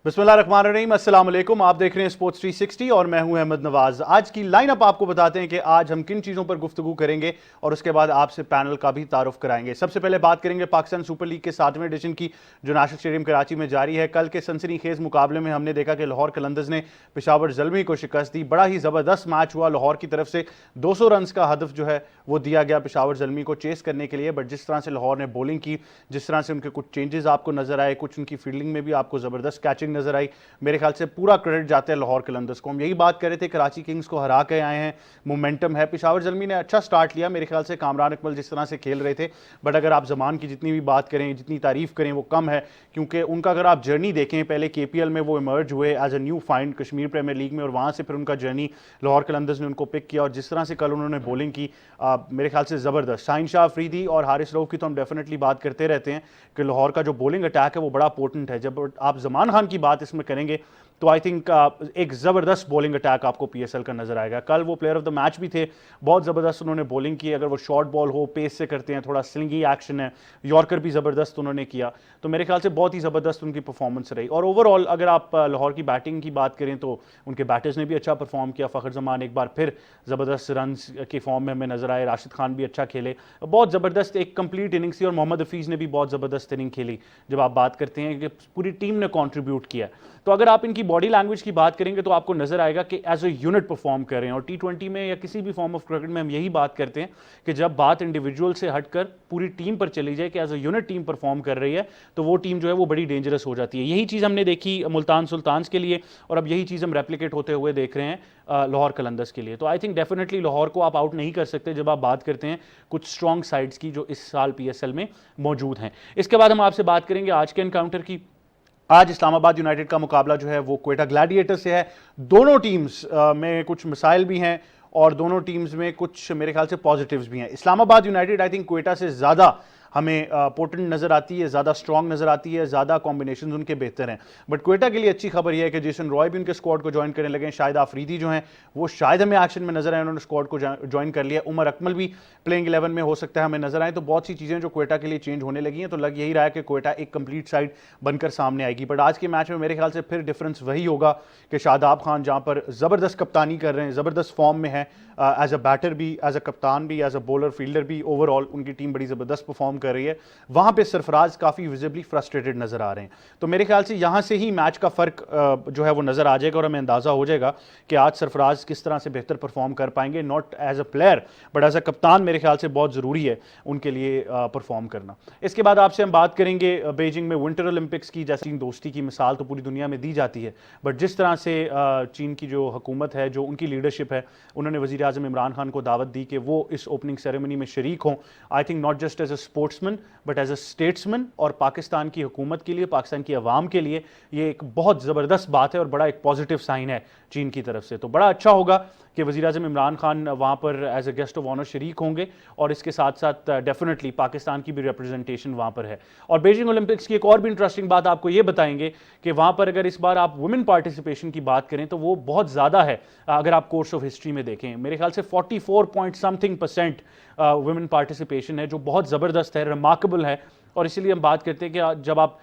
बिस्मिल्लाहिर्रहमानिर्रहीम, अस्सलाम वालेकुम। आप देख रहे हैं स्पोर्ट्स 360 और मैं हूं अहमद नवाज। आज की लाइनअप आपको बताते हैं कि आज हम किन चीज़ों पर गुफ्तगू करेंगे और उसके बाद आपसे पैनल का भी तारुफ कराएंगे। सबसे पहले बात करेंगे पाकिस्तान सुपर लीग के 7वें एडिशन की, जो नेशनल स्टेडियम कराची में जारी है। कल के सनसनीखेज मुकाबले में हमने देखा कि लाहौर कलंदर्स ने पेशावर ज़ल्मी को शिकस्त दी। बड़ा ही ज़बरदस्त मैच हुआ। लाहौर की तरफ से 200 रन का हदफ जो है वो दिया गया पेशावर ज़ल्मी को चेस करने के लिए। बट जिस तरह से लाहौर ने बॉलिंग की, जिस तरह से उनके कुछ चेंजेस आपको नजर आए, कुछ उनकी फील्डिंग में भी आपको ज़बरदस्त कैचिंग नजर आई। मेरे ख्याल से पूरा क्रेडिट जाता है लाहौर कलंदर्स को। हम यही बात कर रहे थे, कराची किंग्स को हरा के आए हैं, मोमेंटम है। पेशावर ज़ल्मी ने अच्छा स्टार्ट लिया मेरे ख्याल से, कामरान अकमल जिस तरह से खेल रहे थे। बट अगर आप जमान की जितनी भी बात करें, जितनी तारीफ करें, वो कम है, क्योंकि उनका अगर आप जर्नी देखें, पहले KPL में वो इमर्ज हुए as a new find Kashmir premier league में, और वहाँ से फिर उनका जर्नी लाहौर कलंदर्स ने उनको पिक किया। और जिस तरह से कल उन्होंने बॉलिंग की, मेरे ख्याल से ज़बरदस्त। शाहीन शाह अफरीदी और हारिस रऊफ की तो हम डेफिनेटली बात करते रहते हैं कि लाहौर का जो बॉलिंग अटैक है वो बड़ा पोर्टेंट है। जब आप जमान खान की बात इसमें करेंगे तो आई थिंक एक ज़बरदस्त बॉलिंग अटैक आपको PSL का नजर आएगा। कल वो प्लेयर ऑफ द मैच भी थे, बहुत ज़बरदस्त उन्होंने बॉलिंग की। अगर वो शॉर्ट बॉल हो, पेस से करते हैं, थोड़ा स्लिंगी एक्शन है, यॉर्कर भी ज़बरदस्त उन्होंने किया। तो मेरे ख्याल से बहुत ही ज़बरदस्त उनकी परफॉर्मेंस रही। और ओवरऑल अगर आप लाहौर की बैटिंग की बात करें तो उनके बैटर्स ने भी अच्छा परफॉर्म किया। फ़खर जमान एक बार फिर ज़बरदस्त रन के फॉर्म में हमें नजर आए। राशिद खान भी अच्छा खेले, बहुत ज़बरदस्त एक कंप्लीट इनिंग्स थी। और मोहम्मद हफीज़ ने भी बहुत ज़बरदस्त इनिंग खेली। जब आप बात करते हैं कि पूरी टीम ने कॉन्ट्रीब्यूट किया, तो अगर आप इनकी बॉडी लैंग्वेज की बात करेंगे तो आपको नजर आएगा कि एज अ यूनिट परफॉर्म कर रहे हैं। और T20 में या किसी भी फॉर्म ऑफ क्रिकेट में हम यही बात करते हैं कि जब बात इंडिविजुअल से हटकर पूरी टीम पर चली जाए कि as a unit team perform कर रही है, तो वो टीम जो है वो बड़ी डेंजरस हो जाती है। यही चीज़ हमने देखी मुल्तान सुल्तान्स के लिए, और अब यही चीज़ हम रेप्लिकेट होते हुए देख रहे हैं लाहौर कलंदर्स के लिए। तो आई थिंक डेफिनेटली लाहौर को आप आउट नहीं कर सकते जब आप बात करते हैं कुछ स्ट्रॉन्ग साइड्स की जो इस साल PSL में मौजूद हैं। इसके बाद हम आपसे बात करेंगे आज के एनकाउंटर की। आज इस्लामाबाद यूनाइटेड का मुकाबला जो है वो क्वेटा ग्लैडिएटर से है। दोनों टीम्स में कुछ मिसाइल भी हैं और दोनों टीम्स में कुछ मेरे ख्याल से पॉजिटिव्स भी हैं। Islamabad United I think Quetta से ज़्यादा हमें पोटेंट नज़र आती है, ज़्यादा स्ट्रॉन्ग नज़र आती है, ज़्यादा कॉम्बिनेशन उनके बेहतर हैं। बट क्वेटा के लिए अच्छी खबर यह है कि जेसन रॉय भी उनके स्क्वाड को ज्वाइन करने लगे हैं। शाहिद आफरीदी जो हैं वो शायद हमें एक्शन में नजर आए, उन्होंने स्क्वाड को ज्वाइन कर लिया। उमर अकमल भी प्लेइंग 11 में हो सकता है हमें नजर आए। तो बहुत सी चीज़ें जो क्वेटा के लिए चेंज होने लगी हैं, तो लग यही रहा है कि क्वेटा एक कंप्लीट साइड बनकर सामने आएगी। बट आज के मैच में मेरे ख्याल से फिर डिफरेंस वही होगा कि शादाब खान जहाँ पर ज़बरदस्त कप्तानी कर रहे हैं, ज़बरदस्त फॉर्म में है, एज अ बैटर भी, एज अ कप्तान भी, एज अ बॉलर फील्डर भी, ओवरऑल उनकी टीम बड़ी ज़बरदस्त परफॉर्म कर रही है। वहाँ पे सरफराज काफ़ी विजिबली फ्रस्ट्रेटेड नज़र आ रहे हैं। तो मेरे ख्याल से यहाँ से ही मैच का फ़र्क जो है वो नज़र आ जाएगा और हमें अंदाज़ा हो जाएगा कि आज सरफराज किस तरह से बेहतर परफॉर्म कर पाएंगे। Not as a player but as a कप्तान मेरे ख्याल से बहुत ज़रूरी है उनके लिए परफॉर्म करना। इसके बाद आपसे हम बात करेंगे बीजिंग में विंटर ओलंपिक्स की। जैसे चीन दोस्ती की मिसाल तो पूरी दुनिया में दी जाती है, बट जिस तरह से चीन की जो हुकूमत है, जो उनकी लीडरशिप है, उन्होंने वज़ीर आज़म इमरान खान को दावत दी कि वो इस ओपनिंग सेरेमनी में शरीक हों। I think not just as a sportsman but as a statesman, और पाकिस्तान की हुकूमत के लिए, पाकिस्तान की आवाम के लिए ये एक बहुत ज़बरदस्त बात है और बड़ा एक पॉजिटिव साइन है चीन की तरफ से। तो बड़ा अच्छा होगा कि वज़ीर आज़म इमरान खान वहाँ पर as a guest of honour शरीक होंगे, और इसके साथ साथ डेफिनेटली पाकिस्तान की भी रिप्रेजेंटेशन वहाँ पर है। और बीजिंग ओलंपिक्स की एक और भी इंटरेस्टिंग बात आपको ये बताएंगे कि वहाँ पर अगर इस बार आप वुमेन पार्टिसिपेशन की बात करें तो वो बहुत ज़्यादा है। अगर आप कोर्स ऑफ हिस्ट्री में देखें, मेरे ख्याल से 44 पॉइंट समथिंग % वुमेन पार्टिसिपेशन है, जो बहुत ज़बरदस्त है, रिमार्केबल है। और इसीलिए हम बात करते हैं कि जब आप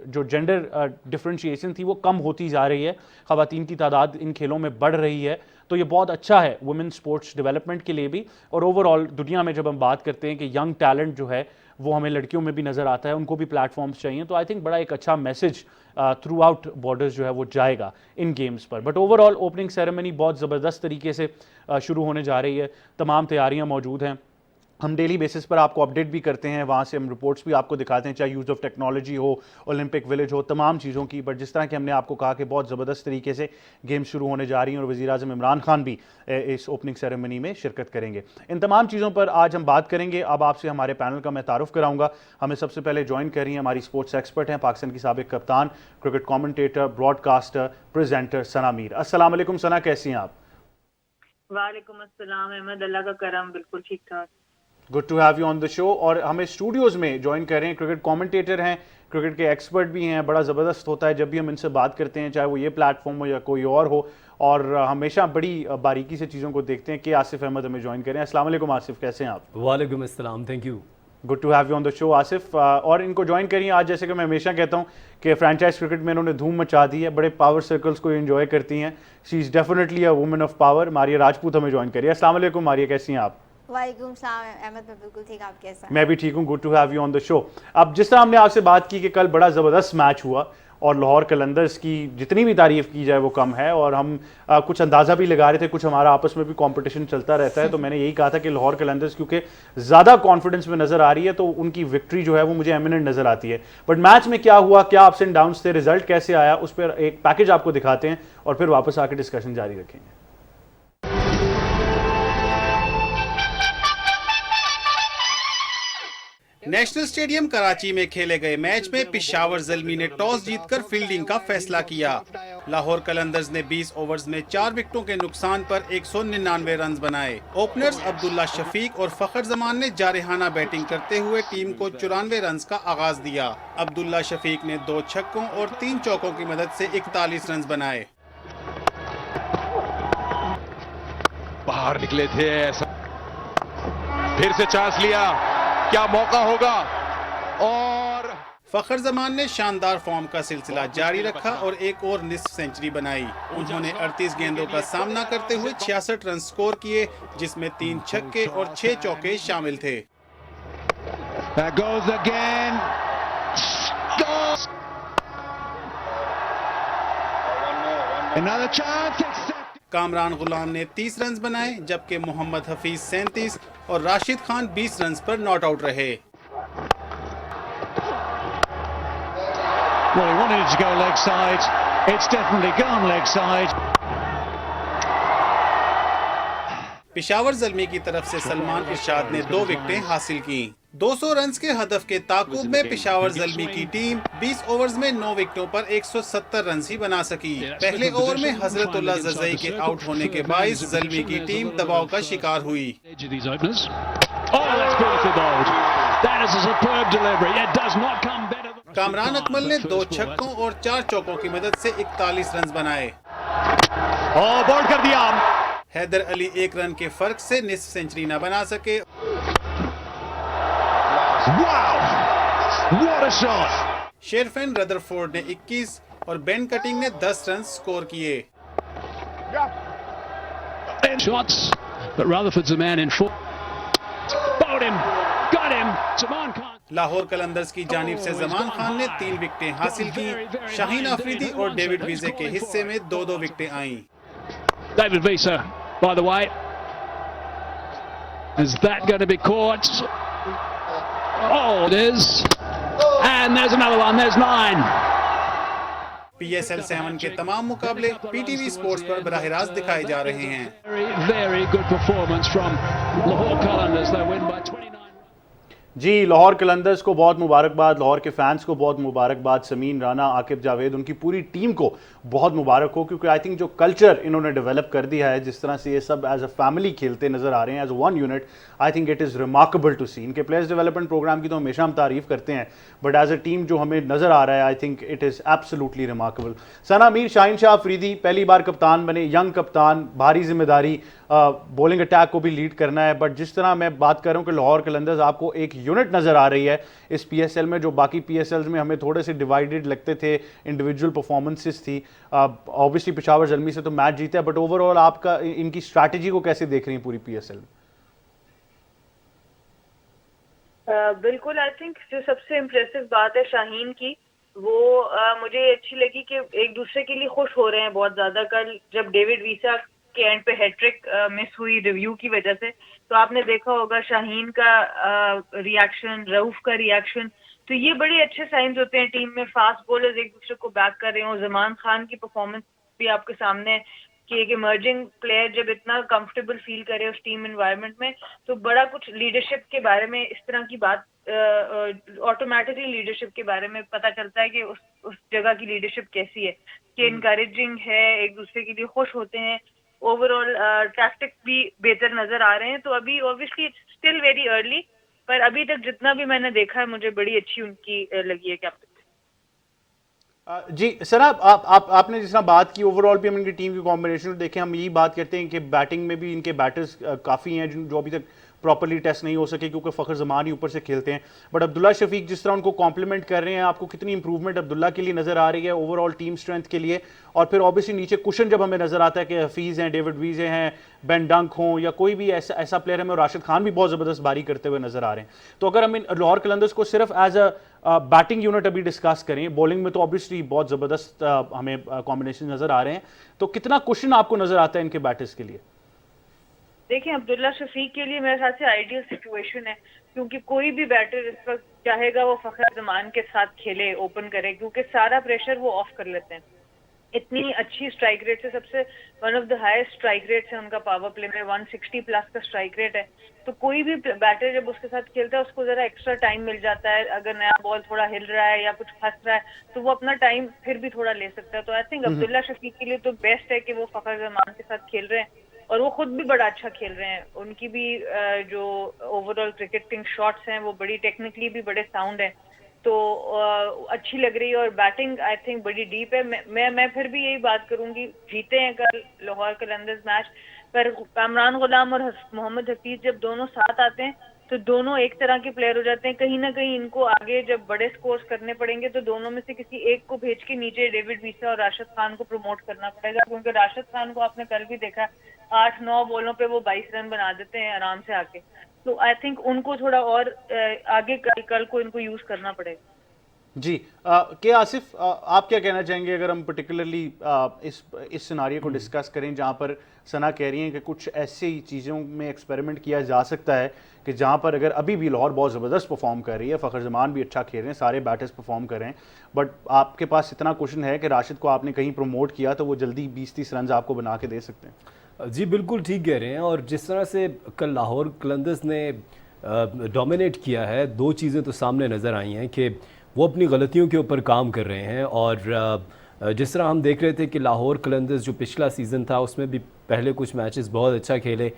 जो जेंडर डिफरेंशिएशन थी वो कम होती जा रही है, ख़वातीन की तादाद इन खेलों में बढ़ रही है, तो ये बहुत अच्छा है वुमेन स्पोर्ट्स डेवलपमेंट के लिए भी। और ओवरऑल दुनिया में जब हम बात करते हैं कि यंग टैलेंट जो है वो हमें लड़कियों में भी नज़र आता है, उनको भी प्लेटफॉर्म्स चाहिए, तो आई थिंक बड़ा एक अच्छा मैसेज थ्रू आउट बॉर्डर्स जो है वो जाएगा इन गेम्स पर। बट ओवरऑल ओपनिंग सेरेमनी बहुत ज़बरदस्त तरीके से शुरू होने जा रही है, तमाम तैयारियाँ मौजूद हैं। हम डेली बेसिस पर आपको अपडेट भी करते हैं, वहाँ से हम रिपोर्ट्स भी आपको दिखाते हैं, चाहे यूज़ ऑफ टेक्नोलॉजी हो, ओलंपिक विलेज हो, तमाम चीज़ों की। बट जिस तरह कि हमने आपको कहा कि बहुत ज़बरदस्त तरीके से गेम शुरू होने जा रही हैं और वज़ीर आज़म इमरान खान भी इस ओपनिंग सेरेमनी में शिरकत करेंगे। इन तमाम चीज़ों पर आज हम बात करेंगे। अब आपसे हमारे पैनल का मैं तारुफ कराऊंगा। हमें सबसे पहले ज्वाइन कर रही हैं हमारी स्पोर्ट्स एक्सपर्ट हैं, पाकिस्तान की साबिक कप्तान, क्रिकेट कॉमेंटेटर, ब्रॉडकास्टर, प्रेजेंटर सना मीर। अस्सलाम वालेकुम सना, कैसी हैं आप? वालेकुम अस्सलाम अहमद, अल्लाह का करम, बिल्कुल ठीक ठाक। Good to have you on the show. और हमें स्टूडियोज़ में ज्वाइन कर रहे हैं, क्रिकेट कमेंटेटर हैं, क्रिकेट के एक्सपर्ट भी हैं। बड़ा ज़बरदस्त होता है जब भी हम इनसे बात करते हैं, चाहे वो ये प्लेटफॉर्म हो या कोई और हो, और हमेशा बड़ी बारीकी से चीज़ों को देखते हैं कि आसिफ अहमद हमें ज्वाइन करें। अस्सलाम वालेकुम आसिफ, कैसे हैं आप? वालेकुम अस्सलाम, thank you. Good to have you on the show Asif. और इनको ज्वाइन करिए आज, जैसे कि मैं हमेशा कहता हूँ कि फ्रेंचाइज क्रिकेट में इन्होंने धूम मचा दी है, बड़े पावर सर्कल्स को एंजॉय करती हैं। She is definitely a woman of power. Maria Rajput हमें ज्वाइन करिए। अस्सलाम वालेकुम मारिया, कैसी हैं आप? वालेकुम सलाम अहमद, मैं बिल्कुल ठीक, आप कैसा? मैं भी ठीक हूँ। Good to have you on the show. अब जिस तरह हमने आपसे बात की कि कल बड़ा ज़बरदस्त मैच हुआ और लाहौर कलंदर्स की जितनी भी तारीफ़ की जाए वो कम है, और हम कुछ अंदाज़ा भी लगा रहे थे, कुछ हमारा आपस में भी कंपटीशन चलता रहता है, तो मैंने यही कहा था कि लाहौर कलंदर्स क्योंकि ज़्यादा कॉन्फिडेंस में नज़र आ रही है तो उनकी विक्ट्री जो है वो मुझे एमिनेंट नज़र आती है। बट मैच में क्या हुआ, क्या अप्स एंड डाउन्स थे, रिजल्ट कैसे आया, उस पर एक पैकेज आपको दिखाते हैं और फिर वापस आकर डिस्कशन जारी रखेंगे। नेशनल स्टेडियम कराची में खेले गए मैच में पिशावर ज़ल्मी ने टॉस जीतकर फील्डिंग का फैसला किया। लाहौर कलंदर्स ने 20 ओवर्स में 4 विकेटों के नुकसान पर 199 रन बनाए। ओपनर्स अब्दुल्ला शफीक और फखर जमान ने जारहाना बैटिंग करते हुए टीम को 94 रन का आगाज दिया। अब्दुल्ला शफीक ने 2 छक्कों और 3 चौकों की मदद से 41 रन बनाए। बाहर निकले थे, फिर से चांस लिया, क्या मौका होगा, और फखर जमान ने शानदार फॉर्म का सिलसिला जारी रखा और एक और निस्फ सेंचुरी बनाई। उन्होंने 38 गेंदों का सामना करते हुए 66 रन स्कोर किए, जिसमें 3 छक्के और 6 चौके शामिल थे। That goes again. Goes. Another chance. Kamran गुलाम ने 30 रन बनाए, जबकि मोहम्मद हफीज 37 और राशिद खान 20 रन पर नॉट आउट रहे। Well, he wanted it to go leg side. It's definitely gone leg side. Peshawar Zalmi की तरफ से सलमान इरशाद ने 2 विकेटें हासिल की। 200 रन के हदफ के ताकुब में पिशावर ज़ल्मी की टीम 20 ओवर्स में 9 विकेटों पर 170 रन ही बना सकी। पहले ओवर में हजरतुल्लाह जज़ई के आउट होने के बाइस ज़ल्मी की टीम दबाव का शिकार हुई। कामरान अकमल ने 2 छक्कों और 4 चौकों की मदद से 41 रन बनाए। बॉल कर दिया। हैदर अली 1 रन के फर्क से निस्फ सेंचुरी न बना सके। Wow! What a shot! Sherfane Rutherford ने 21 और बेन कटिंग ने 10 रन स्कोर किए। Shots, but Rutherford's the man in full. Bowled him, got him. Zaman Khan. Lahore Qalandars की जानिब से जमान खान ने 3 विकेटें हासिल की। शाहीन अफरीदी और डेविड वीजे के हिस्से में 2-2 विकेटें आईं। David Visa, by the way. Is that going to be caught? Oh, it is. And there's another one. There's 9. PSL 7 के तमाम मुकाबले PTV स्पोर्ट्स पर बराह रास्त दिखाए जा रहे हैं। Very, very good performance from Lahore Qalandars. They win by 29. जी, लाहौर कलंदर्स को बहुत मुबारकबाद, लाहौर के फैंस को बहुत मुबारकबाद, समीन राना, आकिब जावेद, उनकी पूरी टीम को बहुत मुबारक हो, क्योंकि आई थिंक जो कल्चर इन्होंने डेवलप कर दिया है, जिस तरह से ये सब एज अ फैमिली खेलते नजर आ रहे हैं, as a one unit, I think it is remarkable to see. इनके प्लेयर्स डेवलपमेंट प्रोग्राम की तो हमेशा हम तारीफ करते हैं, बट एज अ टीम जो हमें नजर आ रहा है, I think it is absolutely remarkable. Sana Mir, Shaheen Shah Afridi पहली बार कप्तान बने, यंग कप्तान, भारी जिम्मेदारी, बॉलिंग अटैक को भी लीड करना है, बट जिस तरह मैं बात कर रहा हूँ कि लाहौर कलंदर्स आपको एक यूनिट नज़र आ रही है इस पीएसएल में, जो बाकी पीएसएल्स में हमें थोड़े से डिवाइडेड लगते थे, इंडिविजुअल परफॉर्मेंसेस थी। ऑब्वियसली पिशावर ज़ल्मी से तो मैच जीता है, बट ओवरऑल आपका इनकी स्ट्रैटेजी को कैसे देख रही हैं पूरी पीएसएल में? बिल्कुल, आई थिंक जो सबसे इम्प्रेसिव बात है शाहीन की, वो मुझे अच्छी लगी कि एक दूसरे के लिए खुश हो रहे हैं बहुत ज्यादा। कल जब डेविड वीसा के एंड पे हैट्रिक मिस हुई रिव्यू की वजह से, तो आपने देखा होगा शाहीन का रिएक्शन, रऊफ का रिएक्शन, तो ये बड़े अच्छे साइंस होते हैं टीम में। फास्ट बॉलर्स एक दूसरे को बैक कर रहे हो। जमान खान की परफॉर्मेंस भी आपके सामने है कि एक इमर्जिंग प्लेयर जब इतना कंफर्टेबल फील करे उस टीम एनवायरनमेंट में, तो बड़ा कुछ लीडरशिप के बारे में, इस तरह की बात ऑटोमेटिकली लीडरशिप के बारे में पता चलता है कि उस जगह की लीडरशिप कैसी है, कि इनकरेजिंग है, एक दूसरे के लिए खुश होते हैं। ओवरऑल टैक्टिक्स भी बेहतर नजर आ रहे हैं। तो अभी obviously it's still very early, पर अभी तक जितना भी मैंने देखा है मुझे बड़ी अच्छी उनकी लगी है कैप्टन। जी सर, आपने जिस तरह बात की, ओवरऑल भी हम इनकी टीम की कॉम्बिनेशन देखें, हम यही बात करते हैं कि बैटिंग में भी इनके बैटर्स काफ़ी हैं जो अभी तक प्रॉपर्ली टेस्ट नहीं हो सके क्योंकि फ़खर ज़मान ही ऊपर से खेलते हैं, बट अब्दुल्ला शफीक जिस तरह उनको कॉम्प्लीमेंट कर रहे हैं, आपको कितनी इंप्रूवमेंट अब्दुल्ला के लिए नज़र आ रही है ओवरऑल टीम स्ट्रेंथ के लिए? और फिर ऑब्वियसली नीचे कुशन जब हमें नज़र आता है कि हफीज़ हैं, डेविड वीज़े हैं, बेन डंक हों या कोई भी ऐसा प्लेयर हमें, राशिद खान भी बहुत ज़बरदस्त बारी करते हुए नज़र आ रहे हैं, तो अगर हम इन लाहौर कलंदर्स को सिर्फ एज अ बैटिंग यूनिट अभी डिस्कस करें, बॉलिंग में तो ऑब्वियसली बहुत ज़बरदस्त हमें कॉम्बिनेशन नज़र आ रहे हैं, तो कितना कुशन आपको नज़र आता है इनके बैटर्स के लिए? देखिए, अब्दुल्ला शफीक के लिए मेरे ख्याल से आइडियल सिचुएशन है, क्योंकि कोई भी बैटर इस वक्त चाहेगा वो फ़खर ज़मान के साथ खेले, ओपन करे, क्योंकि सारा प्रेशर वो ऑफ कर लेते हैं। इतनी अच्छी स्ट्राइक रेट से, सबसे one of the highest strike rate है उनका पावर प्ले में, 160 प्लस का स्ट्राइक रेट है। तो कोई भी बैटर जब उसके साथ खेलता है उसको जरा एक्स्ट्रा टाइम मिल जाता है, अगर नया बॉल थोड़ा हिल रहा है या कुछ फंस रहा है तो वो अपना टाइम फिर भी थोड़ा ले सकता है। तो आई थिंक अब्दुल्ला शफीक के लिए तो बेस्ट है कि वो फ़खर ज़मान के साथ खेल रहे हैं, और वो खुद भी बड़ा अच्छा खेल रहे हैं। उनकी भी जो ओवरऑल क्रिकेटिंग शॉट्स हैं वो बड़ी टेक्निकली भी बड़े साउंड हैं, तो अच्छी लग रही है। और बैटिंग आई थिंक बड़ी डीप है। मैं फिर भी यही बात करूंगी, जीते हैं कल लाहौर कलंदर्स मैच, पर कामरान गुलाम और मोहम्मद हफीज जब दोनों साथ आते हैं तो दोनों एक तरह के प्लेयर हो जाते हैं। कहीं ना कहीं इनको आगे जब बड़े स्कोर्स करने पड़ेंगे तो दोनों में से किसी एक को भेज के नीचे डेविड वीसा और राशिद खान को प्रमोट करना पड़ेगा, क्योंकि राशिद खान को आपने कल भी देखा, 8-9 बॉलों पे वो 22 रन बना देते हैं आराम से आके। तो आई थिंक उनको थोड़ा और आगे कल को इनको यूज करना पड़ेगा। जी के आसिफ, आप क्या कहना चाहेंगे अगर हम पर्टिकुलरली इस सिनारियो को डिस्कस करें जहां पर सना कह रही हैं कि कुछ ऐसी चीज़ों में एक्सपेरिमेंट किया जा सकता है कि जहां पर अगर अभी भी लाहौर बहुत ज़बरदस्त परफॉर्म कर रही है, फ़खर ज़मान भी अच्छा खेल रहे हैं, सारे बैटर्स परफॉर्म कर रहे हैं, बट आपके पास इतना क्वेश्चन है कि राशिद को आपने कहीं प्रमोट किया तो वो जल्दी 20-30 रन आपको बना के दे सकते हैं? जी बिल्कुल ठीक कह रहे हैं। और जिस तरह से कल लाहौर कलंदर्स ने डोमिनेट किया है, दो चीज़ें तो सामने नज़र आई हैं कि वो अपनी गलतियों के ऊपर काम कर रहे हैं। और जिस तरह हम देख रहे थे कि लाहौर कलंदर्स जो पिछला सीज़न था उसमें भी पहले कुछ मैचेस बहुत अच्छा खेले,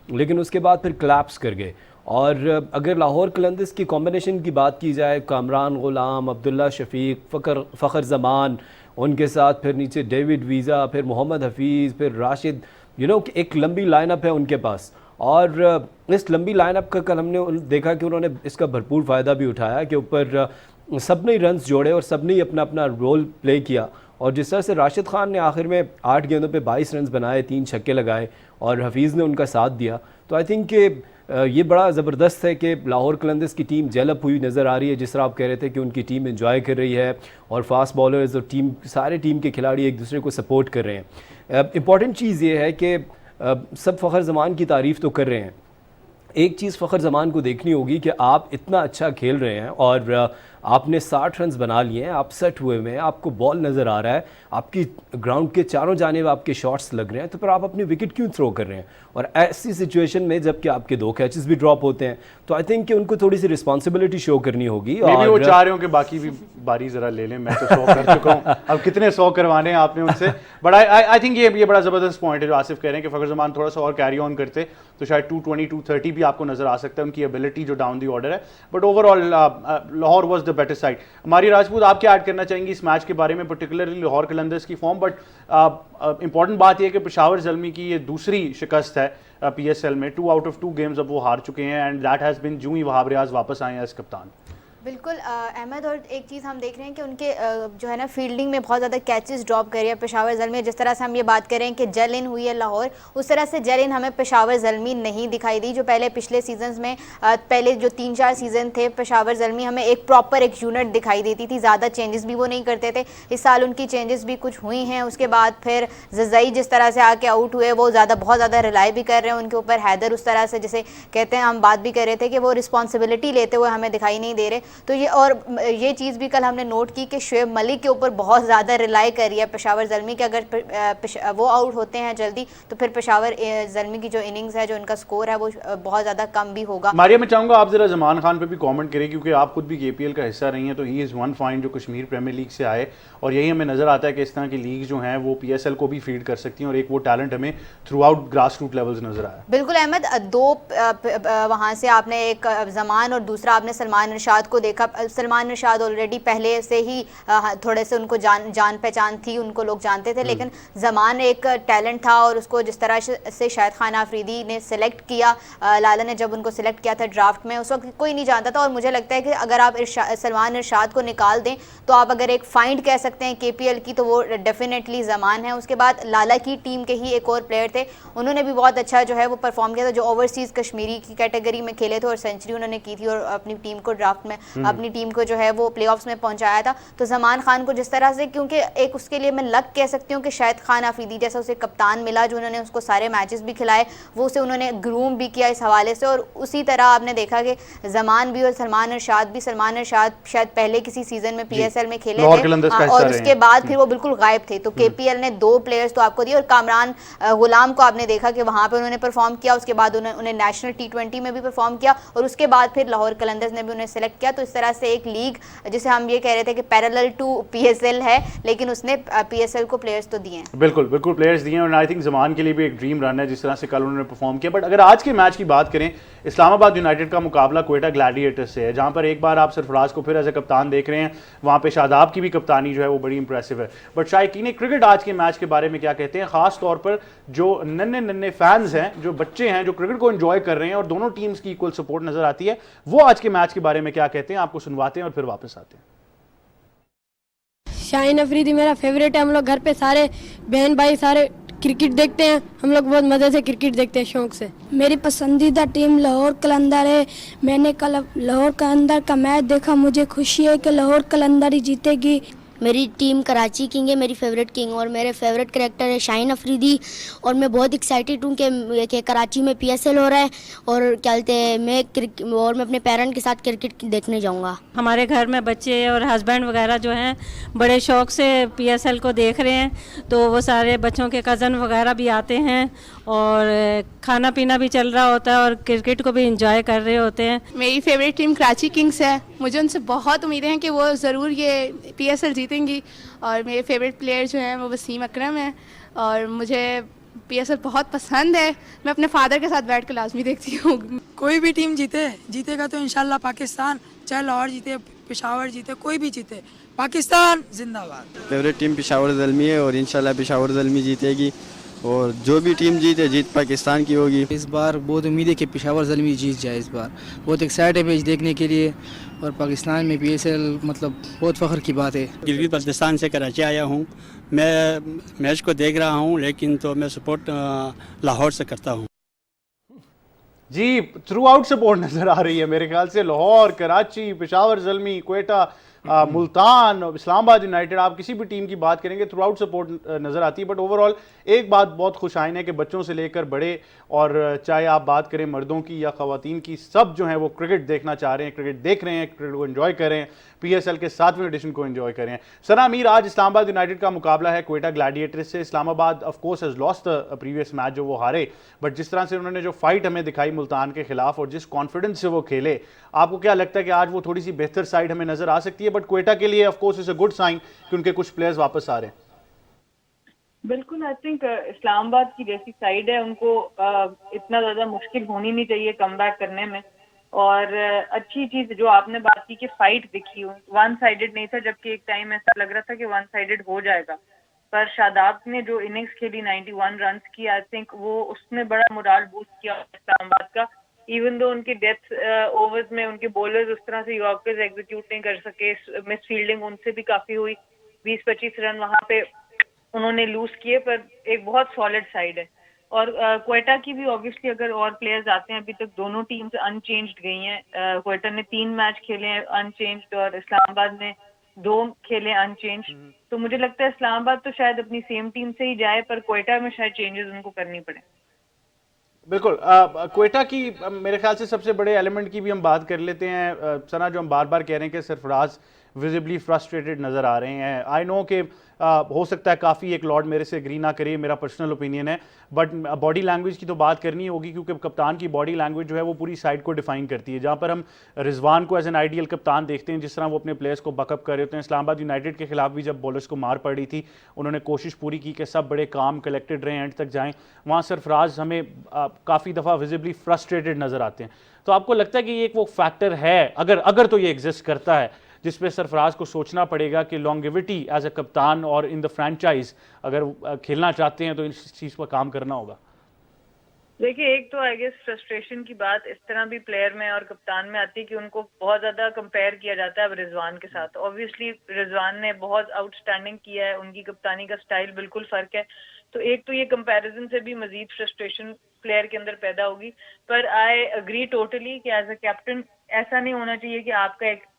लेकिन उसके बाद फिर क्लैप्स कर गए। और अगर लाहौर कलंदर्स की कॉम्बिनेशन की बात की जाए, कामरान गुलाम, अब्दुल्ला शफीक, फ़खर ज़मान, उनके साथ फिर नीचे डेविड वीज़ा, फिर मोहम्मद हफीज़, फिर राशिद, एक लंबी लाइनअप है उनके पास। और इस लंबी लाइनअप का कल हमने देखा कि उन्होंने इसका भरपूर फ़ायदा भी उठाया कि ऊपर सब ने रन्स जोड़े और सब ने अपना अपना रोल प्ले किया। और जिस तरह से राशिद खान ने आखिर में 8 गेंदों पे 22 रन बनाए, 3 छक्के लगाए और हफीज़ ने उनका साथ दिया, तो आई थिंक कि ये बड़ा ज़बरदस्त है कि लाहौर कलंदर्स की टीम डेवलप हुई नज़र आ रही है। जिस तरह आप कह रहे थे कि उनकी टीम एंजॉय कर रही है और फास्ट बॉलर्स और सारे टीम के खिलाड़ी एक दूसरे को सपोर्ट कर रहे हैं। इम्पॉर्टेंट चीज़ ये है कि सब फ़खर ज़मान की तारीफ़ तो कर रहे हैं, एक चीज़ फ़खर ज़मान को देखनी होगी कि आप इतना अच्छा खेल रहे हैं और आपने 60 रन बना लिए हैं, आप सेट हुए हुए हैं, आपको बॉल नज़र आ रहा है, आपकी ग्राउंड के चारों जानिब आपके शॉट्स लग रहे हैं, तो फिर आप अपनी विकेट क्यों थ्रो कर रहे हैं? और ऐसी सिचुएशन में जबकि आपके 2 कैचेस भी ड्रॉप होते हैं, तो आई थिंक कि उनको थोड़ी सी रिस्पॉन्सिबिलिटी शो करनी होगी। और वो चाह रहे हो कि बाकी भी बारी ज़रा ले लें, मैं तो 100 कर चुका हूँ, अब कितने 100 करवाने हैं आपने उनसे। बट आई थिंक ये बड़ा ज़बरदस्त पॉइंट है जो आसिफ कह रहे हैं कि फ़खर ज़मान थोड़ा सा और कैरी ऑन करते तो शायद 220, 230 भी आपको नज़र आ सकता है, उनकी एबिलिटी जो डाउन दी ऑर्डर है। But overall Lahore was the better side. हमारी राजपूत, आप क्या ऐड करना चाहेंगी इस मैच के बारे में, पर्टिकुलरली लाहौर कलंदर्स की फॉर्म? बट इंपॉर्टेंट बात यह है कि पेशावर ज़ल्मी की ये दूसरी शिकस्त है PSL में, 2 आउट ऑफ 2 गेम्स अब वो हार चुके हैं, एंड दैट हैज़ बिन जूं ही वहाब रियाज वापस आए हैं एज कप्तान। बिल्कुल अहमद, और एक चीज़ हम देख रहे हैं कि उनके जो है ना फील्डिंग में बहुत ज़्यादा कैचेस ड्रॉप कर रही है पेशावर ज़ल्मी। जिस तरह से हम ये बात करें कि जेल इन हुई है लाहौर, उस तरह से जेल इन हमें पेशावर ज़ल्मी नहीं दिखाई दी। जो पहले पिछले सीजन्स में पहले जो 3-4 सीज़न थे, पेशावर ज़ल्मी हमें एक प्रॉपर एक यूनिट दिखाई देती थी, ज़्यादा चेंजेस भी वो नहीं करते थे। इस साल उनकी चेंजेस भी कुछ हुई हैं। उसके बाद फिर जज़ई जिस तरह से आके आउट हुए, वो बहुत ज़्यादा रिलाई भी कर रहे हैं उनके ऊपर। हैदर उस तरह से जैसे कहते हैं, हम बात भी कर रहे थे कि वो रिस्पॉन्सिबिलिटी लेते हुए हमें दिखाई नहीं दे रहे। तो ये, और ये चीज़ भी कल हमने नोट की कि शुएब मलिक के ऊपर बहुत ज़्यादा रिलाई कर रही है पेशावर ज़ल्मी कि अगर वो आउट होते हैं जल्दी तो फिर पेशावर ज़ल्मी की जो इनिंग्स है, जो उनका स्कोर है, वो बहुत ज़्यादा कम भी होगा। मारिया, मैं चाहूँगा आप ज़रा ज़मान खान पे भी कमेंट करें, क्योंकि आप खुद भी KPL का हिस्सा रही हैं, तो ही इज़ वन फाइन जो कश्मीर प्रीमियर लीग से आए, और यही हमें नज़र आता है कि इस तरह की लीग जो हैं वो PSL को भी फीड कर सकती हैं, और एक वो टैलेंट हमें throughout grass root levels नज़र आया। बिल्कुल अहमद, 2 वहाँ से आपने एक ज़मान और दूसरा आपने सलमान इरशाद को देखा। सलमान निशाद ऑलरेडी पहले से ही थोड़े से उनको जान पहचान थी, उनको लोग जानते थे, लेकिन जमान एक टैलेंट था और उसको जिस तरह से शाहिद खान आफरीदी ने सिलेक्ट किया, लाला ने जब उनको सिलेक्ट किया था ड्राफ्ट में, उस वक्त कोई नहीं जानता था। और मुझे लगता है कि अगर आप सलमान इरशाद को निकाल दें तो आप अगर एक फाइंड कह सकते हैं KPL की, तो वो डेफिनेटली जमान है। उसके बाद लाला की टीम के ही एक और प्लेयर थे, उन्होंने भी बहुत अच्छा जो है वो परफॉर्म किया था, जो ओवरसीज़ कश्मीरी की कैटेगरी में खेले थे और सेंचुरी उन्होंने की थी और अपनी टीम को ड्राफ्ट में अपनी टीम को जो है वो प्लेऑफ्स में पहुंचाया था। तो जमान खान को जिस तरह से, क्योंकि एक उसके लिए मैं लक कह सकती हूँ कि शाहिद खान आफरीदी जैसा उसे कप्तान मिला, जो उन्होंने उसको सारे मैचेस भी खिलाए, वो उसे उन्होंने ग्रूम भी किया इस हवाले से। और उसी तरह आपने देखा कि जमान भी और सलमान इरशाद शायद पहले किसी सीजन में PSL में खेले थे और उसके बाद फिर वो बिल्कुल गायब थे। तो KPL ने 2 प्लेयर्स तो आपको दिए और कामरान गुलाम को आपने देखा कि वहाँ पे उन्होंने परफॉर्म किया, उसके बाद उन्हें नेशनल T20 में भी परफॉर्म किया और उसके बाद फिर लाहौर कलंदर्स ने भी उन्हें सेलेक्ट किया। तो इस तरह से एक लीग जिसे हम ये कह रहे थे कि पैरेलल टू PSL है, लेकिन उसने PSL को प्लेयर्स तो दिए हैं। बिल्कुल प्लेयर्स दिए हैं और आई थिंक जमान के लिए भी एक ड्रीम रन है जिस तरह से कल उन्होंने परफॉर्म किया। बट अगर आज के मैच की बात करें, इस्लामाबाद यूनाइटेड का मुकाबला क्वेटा ग्लैडिएटर्स से है, जहां पर एक बार आप सरफराज को फिर एज ए कप्तान देख रहे हैं, वहां पे शादाब की भी कप्तानी जो है वो बड़ी इंप्रेसिव है। बट शायकीन क्रिकेट आज के मैच के बारे में क्या कहते हैं, खास तौर पर जो नन्हे फैंस हैं, जो बच्चे हैं, जो क्रिकेट को एंजॉय कर रहे हैं और दोनों टीम्स की इक्वल सपोर्ट नजर आती है, वो आज के मैच के बारे में क्या कहते हैं, आपको सुनवाते हैं और फिर वापस आते हैं। शाहीन अफरीदी मेरा फेवरेट है। हम लोग घर पे सारे बहन भाई सारे क्रिकेट देखते हैं, हम लोग बहुत मज़े से क्रिकेट देखते हैं शौक से। मेरी पसंदीदा टीम लाहौर कलंदर है। मैंने कल लाहौर कलंदर का मैच देखा, मुझे खुशी है कि लाहौर कलंदर ही जीतेगी। मेरी टीम कराची किंग है, मेरी फेवरेट किंग, और मेरे फेवरेट कैरेक्टर है शाहीन अफरीदी। और मैं बहुत एक्साइटेड हूँ कि कराची में PSL हो रहा है और क्या कहते हैं मैं अपने पेरेंट के साथ क्रिकेट देखने जाऊँगा। हमारे घर में बच्चे और हस्बैंड वगैरह जो हैं बड़े शौक से PSL को देख रहे हैं, तो वो सारे बच्चों के कज़न वगैरह भी आते हैं और खाना पीना भी चल रहा होता है और क्रिकेट को भी इंजॉय कर रहे होते हैं। मेरी फेवरेट टीम कराची किंग्स है, मुझे उनसे बहुत उम्मीदें हैं कि वो ज़रूर ये PSL जीतेंगी। और मेरे फेवरेट प्लेयर जो हैं वो वसीम अकरम हैं और मुझे PSL बहुत पसंद है। मैं अपने फादर के साथ बैठ कर लाजमी देखती हूँ। कोई भी टीम जीतेगा तो इंशाल्लाह पाकिस्तान, चाहे लाहौर जीते, पेशावर जीते, कोई भी जीते, पाकिस्तान जिंदाबाद। फेवरेट टीम पेशावर ज़ल्मी है और इंशाल्लाह पेशावर ज़ल्मी जीतेगी और जो भी टीम जीत पाकिस्तान की होगी। इस बार बहुत उम्मीद है कि पेशावर ज़ल्मी जीत जाए। इस बार बहुत एक्साइटेड है देखने के लिए और पाकिस्तान में PSL मतलब बहुत फ़ख्र की बात है। गिलगित बल्तिस्तान से कराची आया हूँ, मैं मैच को देख रहा हूँ, लेकिन तो मैं सपोर्ट लाहौर से करता हूँ। जी, थ्रू आउट सपोर्ट नजर आ रही है मेरे ख्याल से। लाहौर, कराची, पेशावर ज़ल्मी, क्वेटा, मुल्तान, इस्लामाबाद यूनाइटेड, आप किसी भी टीम की बात करेंगे थ्रू आउट सपोर्ट नज़र आती है। बट ओवरऑल एक बात बहुत खुशाइन है कि बच्चों से लेकर बड़े, और चाहे आप बात करें मर्दों की या ख़वातीन की, सब जो हैं वो क्रिकेट देखना चाह रहे हैं, क्रिकेट देख रहे हैं, क्रिकेट को एंजॉय कर रहे हैं, PSL के 7वें एडिशन को एंजॉय कर रहे हैं। सना अमीर, आज इस्लामाबाद यूनाइटेड का मुकाबला है क्वेटा ग्लैडिएटर्स से। Islamabad of course has lost the previous match जो वो हारे, बट जिस तरह से उन्होंने जो फाइट हमें दिखाई मुल्तान के खिलाफ और जिस कॉन्फिडेंस से वो खेले, आपको क्या लगता है कि आज वो थोड़ी सी बेहतर साइड हमें नजर आ सकती है? बट क्वेटा के लिए of course it's a good sign कि उनके कुछ प्लेयर्स वापस आ रहे हैं। बिल्कुल, आई थिंक इस्लामाबाद की जैसी साइड है, उनको इतना ज़्यादा मुश्किल होनी नहीं चाहिए कमबैक करने में। और अच्छी चीज़ जो आपने बात की कि फाइट दिखी, वन साइडेड नहीं था, जबकि एक टाइम ऐसा लग रहा था कि वन साइडेड हो जाएगा। पर शादाब ने जो इनिंग्स खेली 91 रन की, आई थिंक वो उसने बड़ा मोराल बूस्ट किया इस्लामाबाद का। इवन दो उनके डेथ ओवर्स में उनके बॉलर्स उस तरह से यॉर्कर्स एग्जीक्यूट नहीं कर सके, मिस फील्डिंग उनसे भी काफ़ी हुई, 20-25 रन वहाँ पे उन्होंने लूज किए, पर एक बहुत सॉलिड साइड है। और क्वेटा की भी ऑब्वियसली अगर और प्लेयर्स आते हैं, अभी तक दोनों टीम्स अनचेंज्ड गई हैं। क्वेटा ने 3 मैच खेले हैं अनचेंज्ड और इस्लामाबाद ने 2 खेले अनचेंज्ड। तो मुझे लगता है इस्लामाबाद तो शायद अपनी सेम टीम से ही जाए, पर क्वेटा में शायद चेंजेस उनको करनी पड़े। बिल्कुल, क्वेटा की मेरे ख्याल से सबसे बड़े एलिमेंट की भी हम बात कर लेते हैं। सना, जो हम बार बार कह रहे हैं कि सरफराज विजिबली फ्रस्ट्रेटेड नज़र आ रहे हैं। आई नो कि हो सकता है काफ़ी एक लॉर्ड मेरे से एग्री ना करे, मेरा पर्सनल ओपिनियन है, बट बॉडी लैंग्वेज की तो बात करनी होगी क्योंकि कप्तान की बॉडी लैंग्वेज जो है वो पूरी साइड को डिफाइन करती है। जहाँ पर हम रिजवान को एज एन आइडियल कप्तान देखते हैं, जिस तरह वो अपने प्लेयर्स को बकअप कर रहे होते हैं। इस्लामाबाद यूनाइटेड के खिलाफ भी जब बॉलर्स को मार पड़ी थी, उन्होंने कोशिश पूरी की कि सब बड़े काम कलेक्टेड रहें, एंड तक जाएँ। वहाँ सरफराज हमें काफ़ी दफ़ा विजिबली फ्रस्ट्रेटेड नज़र आते हैं। तो आपको लगता है कि ये एक वो फैक्टर है, अगर तो ये एग्जिस्ट करता है, जिस पे सरफराज को सोचना पड़ेगा कि लॉन्गेविटी एज अ कप्तान और इन द फ्रेंचाइज अगर खेलना चाहते हैं तो इस चीज़ पर काम करना होगा? देखिए, एक तो आई गेस फ्रस्ट्रेशन की बात इस तरह भी प्लेयर में और कप्तान में आती है कि उनको बहुत ज्यादा कंपेयर किया जाता है अब रिजवान के साथ। ऑब्वियसली रिजवान ने बहुत आउटस्टैंडिंग किया है, उनकी कप्तानी का स्टाइल बिल्कुल फर्क है, तो एक तो ये कंपैरिजन से भी मजीद फ्रस्ट्रेशन प्लेयर के अंदर पैदा होगी। पर आई अग्री टोटली कि एज अ कैप्टन ऐसा नहीं होना चाहिए कि आपका एक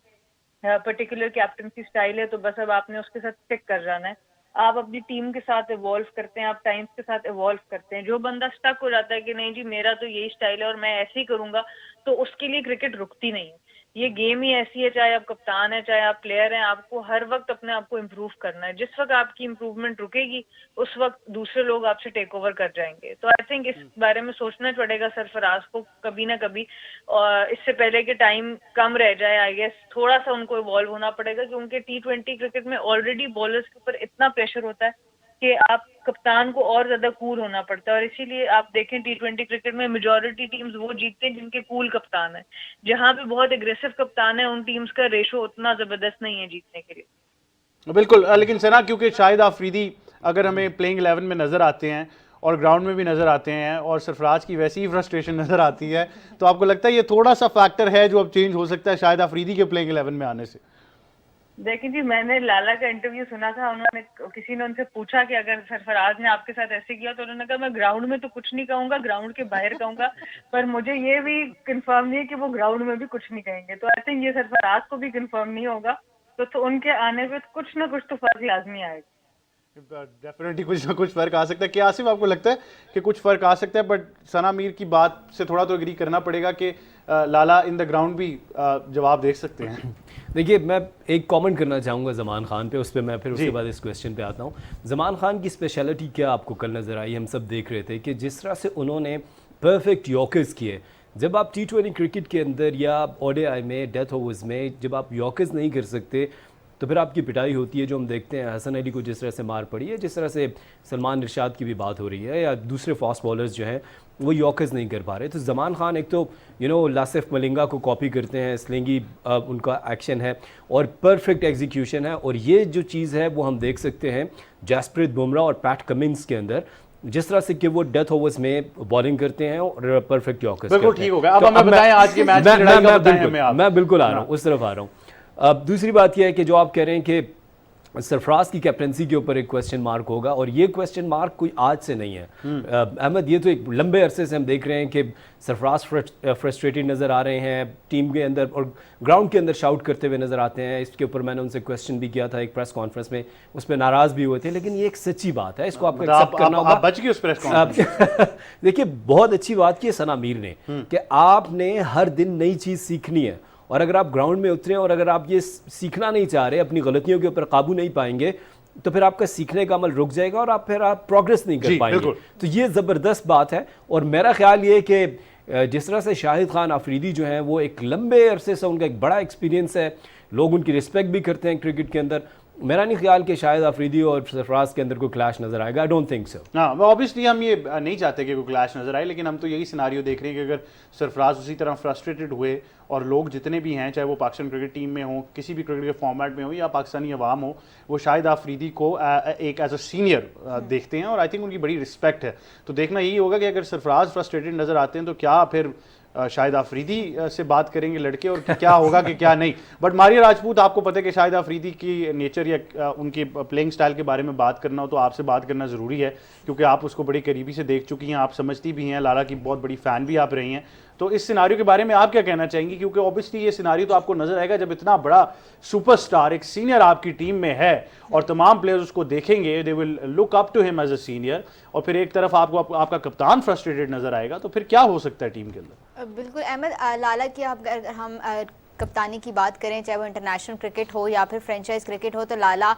पर्टिकुलर कैप्टनसी स्टाइल है तो बस अब आपने उसके साथ स्टिक कर जाना है। आप अपनी टीम के साथ इवॉल्व करते हैं, आप टाइम्स के साथ इवॉल्व करते हैं। जो बंदा स्टक हो जाता है कि नहीं जी मेरा तो यही स्टाइल है और मैं ऐसे ही करूंगा, तो उसके लिए क्रिकेट रुकती नहीं है। ये गेम ही ऐसी है, चाहे आप कप्तान है चाहे आप प्लेयर हैं, आपको हर वक्त अपने आप को इम्प्रूव करना है। जिस वक्त आपकी इम्प्रूवमेंट रुकेगी उस वक्त दूसरे लोग आपसे टेक ओवर कर जाएंगे। तो आई थिंक इस बारे में सोचना पड़ेगा सरफराज को कभी ना कभी, और इससे पहले कि टाइम कम रह जाए आई गेस थोड़ा सा उनको इवॉल्व होना पड़ेगा, क्योंकि T20 क्रिकेट में ऑलरेडी बॉलर्स के ऊपर इतना प्रेशर होता है कि आप कप्तान को और ज्यादा कूल होना पड़ता है। और इसीलिए आप देखें T20 क्रिकेट में मेजॉरिटी टीम्स वो जीतते हैं जिनके कूल कप्तान है। जहां पे बहुत एग्रेसिव कप्तान है उन टीम्स का रेशो उतना जबरदस्त नहीं है जीतने के लिए। बिल्कुल, लेकिन सना क्योंकि शाहिद आफरीदी अगर हमें प्लेइंग 11 में नज़र आते हैं और ग्राउंड में भी नज़र आते हैं और सरफराज की वैसी ही फ्रस्ट्रेशन नज़र आती है, तो आपको लगता है ये थोड़ा सा फैक्टर है जो अब चेंज हो सकता है शाहिद आफरीदी के प्लेइंग 11 में आने से? देखिए जी, मैंने लाला का इंटरव्यू सुना था, उन्होंने किसी ने उनसे पूछा कि अगर सरफराज ने आपके साथ ऐसे किया, तो उन्होंने कहा मैं ग्राउंड में तो कुछ नहीं कहूंगा, ग्राउंड के बाहर कहूंगा, पर मुझे ये भी कंफर्म नहीं है कि वो ग्राउंड में भी कुछ नहीं कहेंगे। तो आई थिंक ये सरफराज को भी कंफर्म नहीं होगा, तो उनके आने पे कुछ ना कुछ तो फर्क लाजमी आएगा। डेफिनेटली कुछ ना कुछ फर्क आ सकता है। क्या आसिफ आपको लगता है कि कुछ फर्क आ सकता है? बट सना मीर की बात से थोड़ा तो एग्री करना पड़ेगा कि लाला इन द ग्राउंड भी जवाब दे सकते हैं। देखिए, मैं एक कमेंट करना चाहूँगा ज़मान खान पे, उस पर मैं फिर उसके बाद इस क्वेश्चन पे आता हूँ। ज़मान खान की स्पेशलिटी क्या आपको कल नज़र आई? हम सब देख रहे थे कि जिस तरह से उन्होंने परफेक्ट यॉर्कर्स किए। जब आप T20 क्रिकेट के अंदर या ODI में डेथ ओवर्स में जब आप यॉर्कर्स नहीं कर सकते तो फिर आपकी पिटाई होती है, जो हम देखते हैं हसन अली को जिस तरह से मार पड़ी है, जिस तरह से सलमान इरशाद की भी बात हो रही है, या दूसरे फास्ट बॉलर्स जो हैं वो यॉर्कर्स नहीं कर पा रहे। तो ज़मान खान एक तो लासिफ मलिंगा को कॉपी करते हैं, स्लिंगी उनका एक्शन है और परफेक्ट एग्जीक्यूशन है, और ये जो चीज़ है वो हम देख सकते हैं जसप्रीत बुमराह और पैट कमिंस के अंदर, जिस तरह से कि वो डेथ ओवर्स में बॉलिंग करते हैं और परफेक्ट यॉर्कर्स करते हैं। बिल्कुल ठीक हो गया। अब हमें बताएं आज के मैच की लड़ाई का बताएं हमें आप। मैं बिल्कुल आ रहा हूँ, उस तरफ आ रहा हूँ। अब दूसरी बात यह है कि जो आप कह रहे हैं कि सरफराज की कैप्टनसी के ऊपर एक क्वेश्चन मार्क होगा, और ये क्वेश्चन मार्क कोई आज से नहीं है अहमद, ये तो एक लंबे अरसे से हम देख रहे हैं कि सरफराज फ्रस्ट्रेटेड नज़र आ रहे हैं, टीम के अंदर और ग्राउंड के अंदर शाउट करते हुए नज़र आते हैं। इसके ऊपर मैंने उनसे क्वेश्चन भी किया था एक प्रेस कॉन्फ्रेंस में, उस पर नाराज़ भी हुए थे, लेकिन ये एक सच्ची बात है, इसको आपको एक्सेप्ट करना होगा। बच गए उस प्रेस कॉन्फ्रेंस। देखिए, बहुत अच्छी बात की है सना मीर ने कि आपने हर दिन नई चीज़ सीखनी है, और अगर आप ग्राउंड में उतरे और अगर आप ये सीखना नहीं चाह रहे, अपनी गलतियों के ऊपर काबू नहीं पाएंगे, तो फिर आपका सीखने का अमल रुक जाएगा और आप प्रोग्रेस नहीं कर पाएंगे। तो ये ज़बरदस्त बात है, और मेरा ख्याल ये कि जिस तरह से शाहिद खान आफरीदी जो हैं वो एक लंबे अरसे से उनका एक बड़ा एक्सपीरियंस है, लोग उनकी रिस्पेक्ट भी करते हैं क्रिकेट के अंदर। मेरा नहीं ख्याल कि शायद आफरीदी और सरफराज के अंदर कोई क्लैश नजर आएगा। आई डोंट थिंक सो। हाँ, ऑब्वियसली हम ये नहीं चाहते कि कोई क्लैश नजर आए, लेकिन हम तो यही सिनारियो देख रहे हैं कि अगर सरफराज उसी तरह फ्रस्ट्रेटेड हुए और लोग जितने भी हैं, चाहे वो पाकिस्तान क्रिकेट टीम में हो, किसी भी क्रिकेट के फॉर्मेट में हो या पाकिस्तानी अवाम हो, वो शाहिद आफरीदी को एक एज अ सीनियर देखते हैं और आई थिंक उनकी बड़ी रिस्पेक्ट है। तो देखना यही होगा कि अगर सरफराज फ्रस्ट्रेटेड नजर आते हैं तो क्या फिर शाहिद आफरीदी से बात करेंगे लड़के और क्या होगा कि क्या नहीं। बट मारिया राजपूत, आपको पता है कि शाहिद आफरीदी की नेचर या उनकी प्लेइंग स्टाइल के बारे में बात करना हो तो आपसे बात करना ज़रूरी है, क्योंकि आप उसको बड़ी करीबी से देख चुकी हैं, आप समझती भी हैं, लाला की बहुत बड़ी फ़ैन भी आप रही हैं। तो इस सिनारियो के बारे में आप क्या कहना चाहेंगी? क्योंकि ऑब्वियसली ये सिनारियो तो आपको नजर आएगा जब इतना बड़ा सुपरस्टार एक सीनियर आपकी टीम में है और तमाम प्लेयर्स उसको देखेंगे, they will look up to him as a senior, और फिर एक तरफ आपको आपका कप्तान फ्रस्ट्रेटेड नजर आएगा, तो फिर क्या हो सकता है टीम के अंदर? बिल्कुल अहमद, लाला की हम कप्तानी की बात करें, चाहे वो इंटरनेशनल क्रिकेट हो या फिर फ्रेंचाइज क्रिकेट हो, तो लाला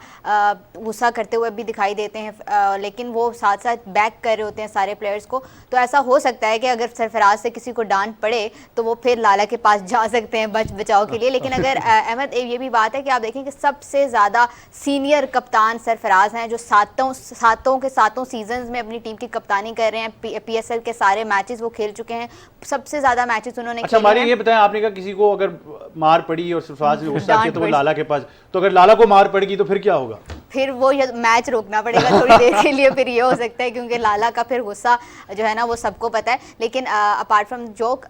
गुस्सा करते हुए भी दिखाई देते हैं, लेकिन वो साथ साथ बैक कर रहे होते हैं सारे प्लेयर्स को। तो ऐसा हो सकता है कि अगर सरफराज से किसी को डांट पड़े तो वो फिर लाला के पास जा सकते हैं बचाव के लिए। लेकिन अगर अहमद, ये भी बात है कि आप देखें कि सबसे ज़्यादा सीनियर कप्तान सरफराज हैं, जो सातों के सातों सीजन्स में अपनी टीम की कप्तानी कर रहे हैं। PSL के सारे मैचेस वो खेल चुके हैं, सबसे ज़्यादा मैचेस उन्होंने अच्छा खेले हैं। ये बताएं, आपने कहा किसी को अगर मार पड़ी और सरफराज ने गुस्सा किया तो वो लाला के पास, तो अगर लाला को मार पड़ेगी तो फिर क्या होगा? फिर वो मैच रोकना पड़ेगा थोड़ी देर के लिए, फिर ये हो सकता है, क्योंकि लाला का फिर गुस्सा जो है ना वो सबको पता है। लेकिन अपार्ट फ्रॉम जोक,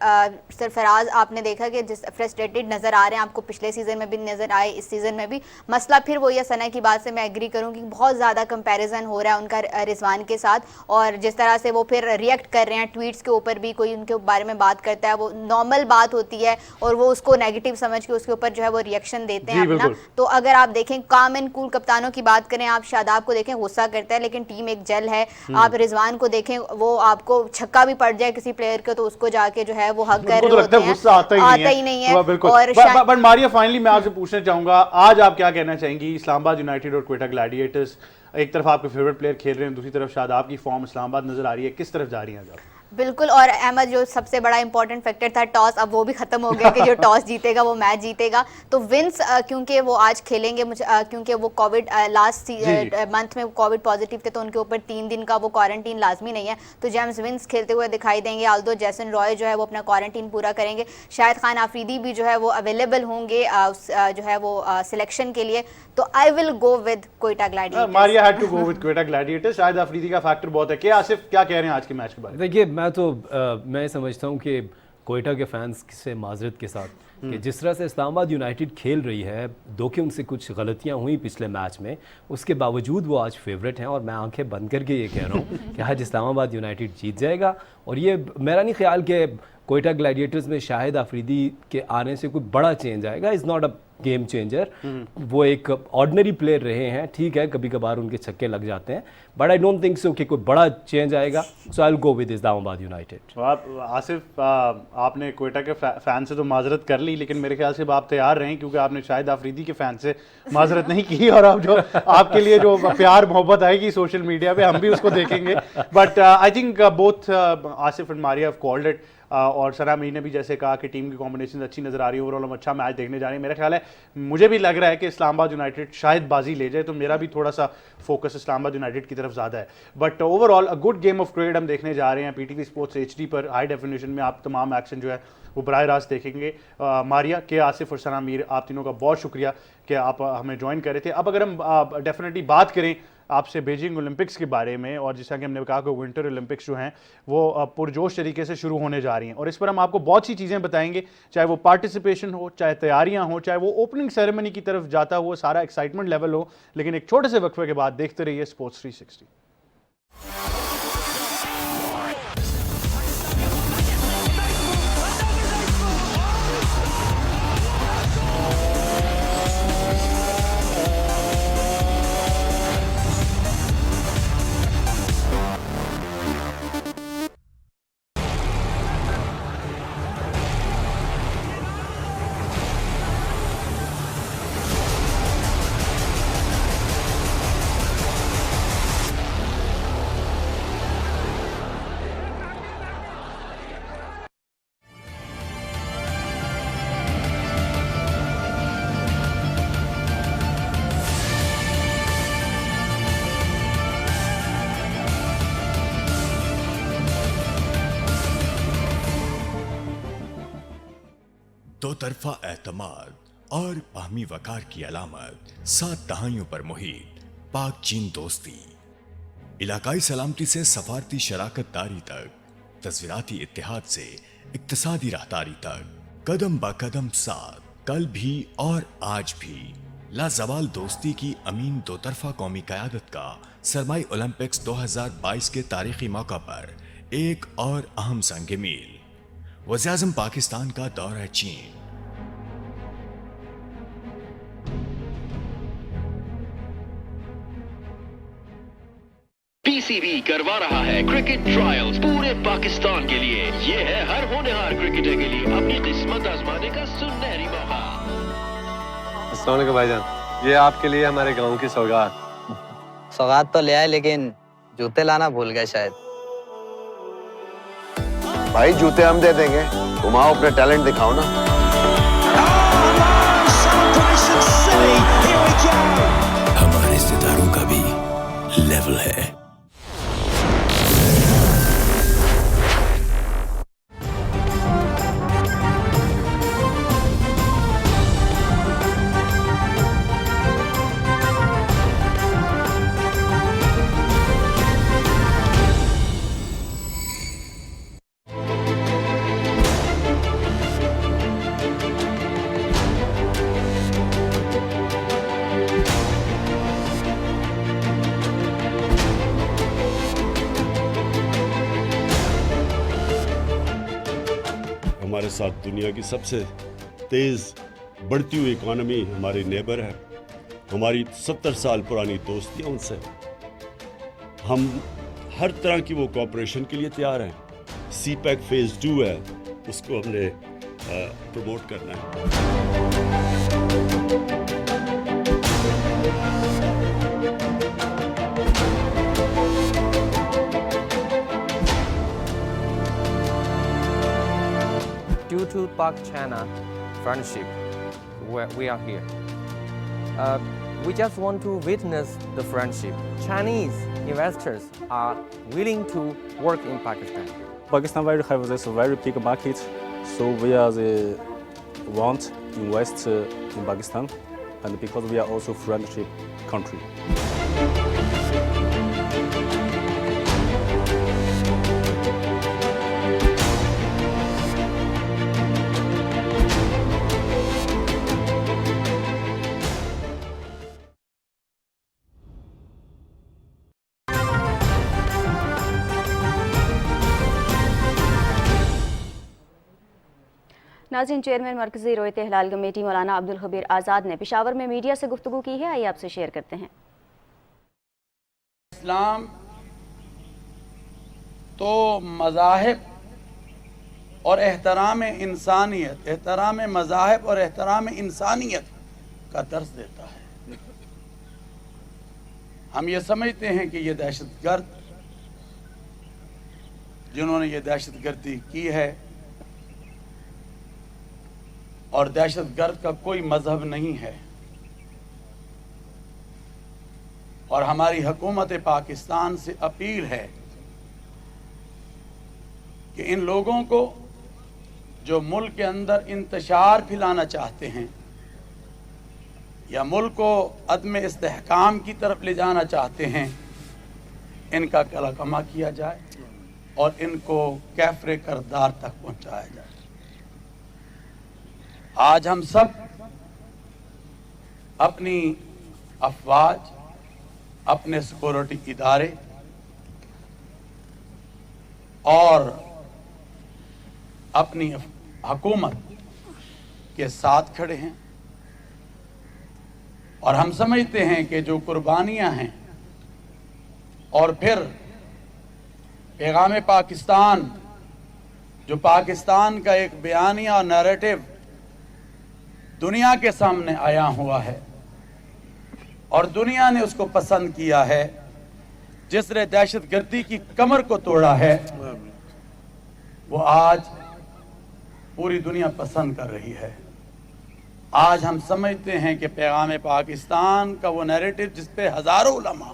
सरफराज आपने देखा कि जिस फ्रस्ट्रेटेड नज़र आ रहे हैं, आपको पिछले सीज़न में भी नज़र आए, इस सीज़न में भी। मसला फिर वही है, सना की बात से मैं एग्री करूँगी, बहुत ज़्यादा कंपैरिजन हो रहा है उनका रिजवान के साथ, और जिस तरह से वो फिर रिएक्ट कर रहे हैं ट्वीट्स के ऊपर भी, कोई उनके बारे में बात करता है, वो नॉर्मल बात होती है और वो उसको नेगेटिव समझ के उसके ऊपर जो है वो रिएक्शन देते हैं अपना। तो अगर आप देखें काम एंड कूल कप्तानों की बात करें, आप शादाब को देखें गुस्सा करता है लेकिन टीम एक जल है। आप रिजवान को देखें, वो आपको छक्का भी पड़ जाए किसी प्लेयर के तो उसको जाके जो है वो हक कर रहे होते हैं, आता ही नहीं है। और मारिया, फाइनली मैं आपसे पूछना चाहूंगा, आज आप क्या कहना चाहेंगी? इस्लामाबाद यूनाइटेड और क्वेटा ग्लैडिएटर्स, एक तरफ आपके फेवरेट प्लेयर खेल रहे हैं, दूसरी तरफ शादाब की फॉर्म इस्लामाबाद नजर आ रही है, किस तरफ जा रही है आप? बिल्कुल, और अहमद जो सबसे बड़ा इंपॉर्टेंट फैक्टर था टॉस, अब वो भी खत्म हो गया कि जो टॉस जीतेगा वो मैच जीतेगा। तो विंस क्योंकि वो आज खेलेंगे, क्योंकि वो कोविड लास्ट मंथ में कोविड पॉजिटिव थे तो उनके ऊपर 3 दिन का वो क्वारंटीन लाजमी नहीं है, तो जेम्स विंस खेलते हुए दिखाई देंगे। आल्दो जैसन रॉय जो है वो अपना क्वारंटीन पूरा करेंगे। शाहिद खान आफरीदी भी जो है वो अवेलेबल होंगे जो है वो सिलेक्शन के लिए। तो I will go with Quetta Gladiators. Maria had to go with Quetta Gladiators. Shahid Afridi का फैक्टर बहुत है। क्या आसिफ क्या कह रहे हैं आज के मैच के बारे में? देखिए, मैं समझता हूँ कि क्वेटा के फैंस से माजरत के साथ कि जिस तरह से इस्लामाबाद यूनाइटेड खेल रही है, दो कि उनसे कुछ गलतियाँ हुई पिछले मैच में, उसके बावजूद वो आज फेवरेट हैं और मैं आंखें बंद करके ये कह रहा हूँ कि आज इस्लामाबाद यूनाइटेड जीत जाएगा। और ये मेरा नहीं ख्याल कि क्वेटा ग्लैडिएटर्स में शाहिद आफरीदी के आने से कोई बड़ा चेंज आएगा। Is not a game changer. वो एक ऑर्डिनरी प्लेयर रहे हैं, ठीक है कभी कभार उनके छक्के लग जाते हैं, but I don't think so कि कोई बड़ा चेंज आएगा। So I will go with Islamabad United. आप आसिफ, आपने क्वेटा के फैन से तो माजरत कर ली, लेकिन मेरे ख्याल से आप तैयार रहें क्योंकि आपने शाहिद आफरीदी के फैन से माजरत नहीं की, और अब जो आपके लिए जो प्यार मोहब्बत आएगी सोशल मीडिया पे हम भी उसको देखेंगे। But I think both Asif and Maria have called it. और सना मीर ने भी जैसे कहा कि टीम की कॉम्बिनेशन अच्छी नज़र आ रही है, ओवरऑल हम अच्छा मैच देखने जा रहे हैं। मेरा ख्याल है, मुझे भी लग रहा है कि इस्लामाबाद यूनाइटेड शायद बाजी ले जाए, तो मेरा भी थोड़ा सा फोकस इस्लामाबाद यूनाइटेड की तरफ ज़्यादा है। But overall a good game of cricket हम देखने जा रहे हैं। PTV स्पोर्ट्स HD पर हाई डेफिनेशन में आप तमाम एक्शन जो है वो बराह रास्त देखेंगे। मारिया के, आसिफ और सना मीर, आप तीनों का बहुत शुक्रिया कि आप हमें ज्वाइन कर रहे थे। अब अगर हम डेफिनेटली बात करें आपसे बीजिंग ओलंपिक्स के बारे में, और जैसा कि हमने कहा कि विंटर ओलंपिक्स जो हैं वो पुरजोश तरीके से शुरू होने जा रही हैं, और इस पर हम आपको बहुत सी चीज़ें बताएंगे, चाहे वो पार्टिसिपेशन हो, चाहे तैयारियां हो, चाहे वो ओपनिंग सेरेमनी की तरफ जाता हुआ सारा एक्साइटमेंट लेवल हो। लेकिन एक छोटे से वक्फे के बाद देखते रहिए स्पोर्ट्स 360। दो तरफा एतमाद और बाहमी वकार की अलामत, 7 दहाइयों पर मुहित पाक चीन दोस्ती, इलाकाई सलामती से सफारती शराकत दारी तक, तस्वीराती इत्तेहाद से इक्तिसादी राहदारी तक, कदम ब कदम साथ, कल भी और आज भी लाजवाल दोस्ती की अमीन दो तरफा कौमी क़यादत का सरमाई ओलंपिक्स 2022 के तारीखी मौका पर एक और अहम संग मील, वज़ीर-ए-आज़म पाकिस्तान का दौरा चीन। PCB करवा रहा है क्रिकेट ट्रायल्स पूरे पाकिस्तान के लिए। ये है हर होनहार क्रिकेटर के लिए अपनी किस्मत आजमाने का सुनहरी मौका। अस्सलाम वालेकुम भाईजान, ये आपके लिए हमारे गांव की सौगात। सौगात तो ले आए लेकिन जूते लाना भूल गए शायद। भाई जूते हम दे देंगे, तुम आओ अपने टैलेंट दिखाओ ना। हमारे सितारों का भी लेवल है। हमारे साथ दुनिया की सबसे तेज़ बढ़ती हुई इकॉनमी हमारी नेबर है। हमारी 70 साल पुरानी दोस्तियाँ उनसे, हम हर तरह की वो कॉपरेशन के लिए तैयार हैं। CPEC फेज़ 2 है, उसको हमने प्रमोट करना है। Due to Pak-China friendship, we are here. We just want to witness the friendship. Chinese investors are willing to work in Pakistan. Pakistan have this very big market, so we are the want invest in Pakistan, and because we are also friendship country. नाज़रीन, chairman मरकज़ी रोयत हिलाल committee मौलाना अब्दुल खबीर आज़ाद ने पेशावर में media से गुफ्तगू की है। आइए आपसे शेयर करते हैं। इस्लाम तो मज़ाहिब और एहतराम इंसानियत, एहतराम मज़ाहिब और एहतराम इंसानियत का दर्स देता है। हम ये समझते हैं कि ये दहशतगर्द जिन्होंने ये दहशतगर्दी की है, और दहशतगर्द का कोई मजहब नहीं है, और हमारी हुकूमत पाकिस्तान से अपील है कि इन लोगों को जो मुल्क के अंदर इंतशार फैलाना चाहते हैं या मुल्क को अदम इस्तेहकाम की तरफ ले जाना चाहते हैं, इनका कलाकमा किया जाए और इनको कैफरे करदार तक पहुंचाया जाए। आज हम सब अपनी अफवाज, अपने सिक्योरिटी इदारे और अपनी हुकूमत के साथ खड़े हैं, और हम समझते हैं कि जो कुर्बानियां हैं और फिर पैगाम पाकिस्तान, जो पाकिस्तान का एक बयानिया और नैरेटिव दुनिया के सामने आया हुआ है और दुनिया ने उसको पसंद किया है, जिसने दहशतगर्दी की कमर को तोड़ा है, वो आज पूरी दुनिया पसंद कर रही है। आज हम समझते हैं कि पैगाम पाकिस्तान का वो नैरेटिव जिस पे हजारों उलमा,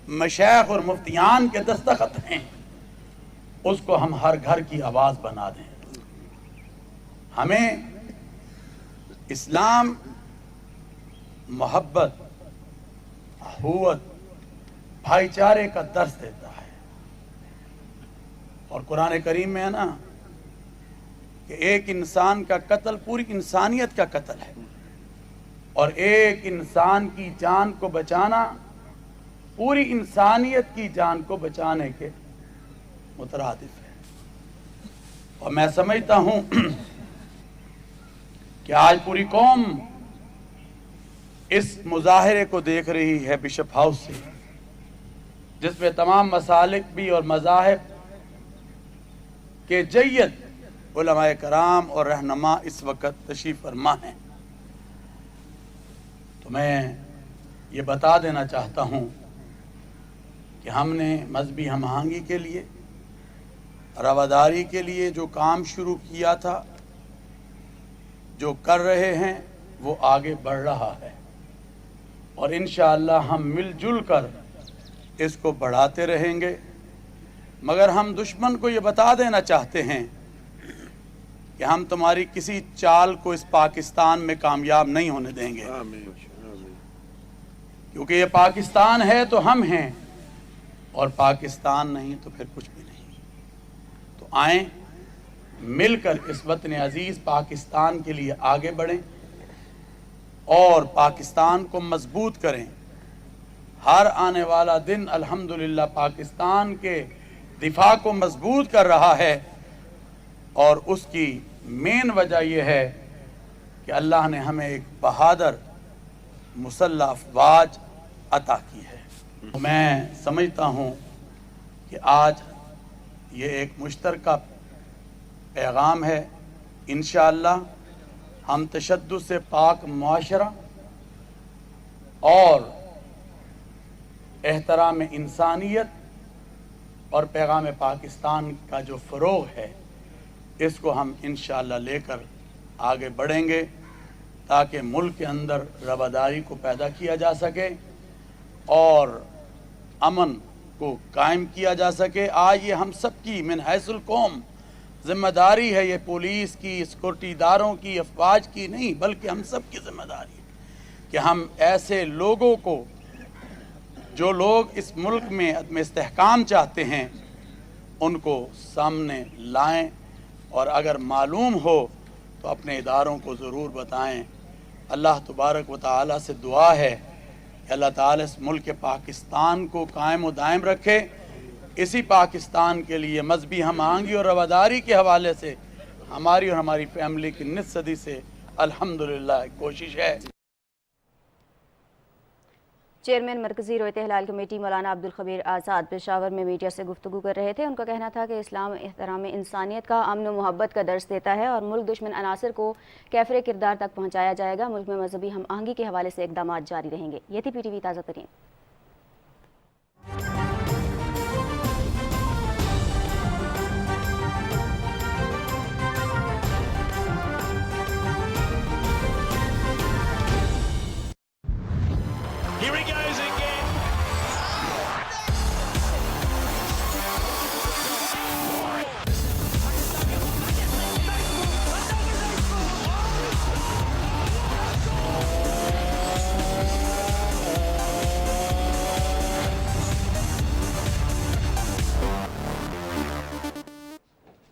मशाइख और मुफ्तियान के दस्तखत हैं, उसको हम हर घर की आवाज बना दें। हमें इस्लाम मोहब्बत, अखुवत, भाईचारे का दर्स देता है, और कुरान करीम में है ना कि एक इंसान का कत्ल पूरी इंसानियत का कत्ल है, और एक इंसान की जान को बचाना पूरी इंसानियत की जान को बचाने के मुतरादिफ है। और मैं समझता हूं कि आज पूरी कौम इस मुजाहिरे को देख रही है बिशप हाउस से, जिसमें तमाम मसालिक भी और मज़ाहिब के जय्यद उलमाए कराम और रहनुमा इस वक्त तशरीफ फरमा हैं। मैं ये बता देना चाहता हूँ कि हमने मजहबी हम आहंगी के लिए, रवादारी के लिए जो काम शुरू किया था, जो कर रहे हैं, वो आगे बढ़ रहा है और इंशाअल्लाह हम मिलजुल कर इसको बढ़ाते रहेंगे। मगर हम दुश्मन को ये बता देना चाहते हैं कि हम तुम्हारी किसी चाल को इस पाकिस्तान में कामयाब नहीं होने देंगे, क्योंकि ये पाकिस्तान है तो हम हैं और पाकिस्तान नहीं तो फिर कुछ भी नहीं। तो आए मिलकर इस वतन अजीज पाकिस्तान के लिए आगे बढ़ें और पाकिस्तान को मजबूत करें। हर आने वाला दिन अल्हम्दुलिल्लाह पाकिस्तान के दिफा को मजबूत कर रहा है और उसकी मेन वजह यह है कि अल्लाह ने हमें एक बहादुर मुसल्लह अफवाज अता की है। मैं समझता हूँ कि आज ये एक मुश्तरका पैगाम है। इंशाअल्लाह हम तशद्दुद से पाक मुआशरा और एहतराम इंसानियत और पैगाम पाकिस्तान का जो फ़रोग़ है, इसको हम इंशाअल्लाह लेकर आगे बढ़ेंगे ताकि मुल्क के अंदर रवादारी को पैदा किया जा सके और अमन को कायम किया जा सके। आज ये हम सब की मिन हैसुल कौम ज़िम्मेदारी है, ये पुलिस की, सिक्योरिटी इदारों की, अफवाज की नहीं, बल्कि हम सब की ज़िम्मेदारी है कि हम ऐसे लोगों को, जो लोग इस मुल्क में अदम इस्तेहकाम चाहते हैं, उनको सामने लाएं और अगर मालूम हो तो अपने इदारों को ज़रूर बताएं। अल्लाह तबारक व तआला से दुआ है कि अल्लाह ताला इस मुल्क पाकिस्तान को कायम व दायम रखे। इसी पाकिस्तान के लिए मजहबी हम आहंगी और रवादारी के हवाले से हमारी और हमारी फैमिली की निस सदी से अल्हम्दुलिल्लाह कोशिश है। चेयरमैन मरकज़ी रोयत हिलाल कमेटी मौलाना अब्दुल खबीर आज़ाद पेशावर में मीडिया से गुफ्तगू कर रहे थे। उनका कहना था कि इस्लाम एहतराम इंसानियत का, अमन व मोहब्बत का दर्स देता है और मुल्क दुश्मन अनासर को कैफरे किरदार तक पहुँचाया जाएगा। मुल्क में मजहबी हम आहंगी के हवाले से इक़दाम जारी रहेंगे। ये थी PTV ताज़ा तरीन। Here he goes again.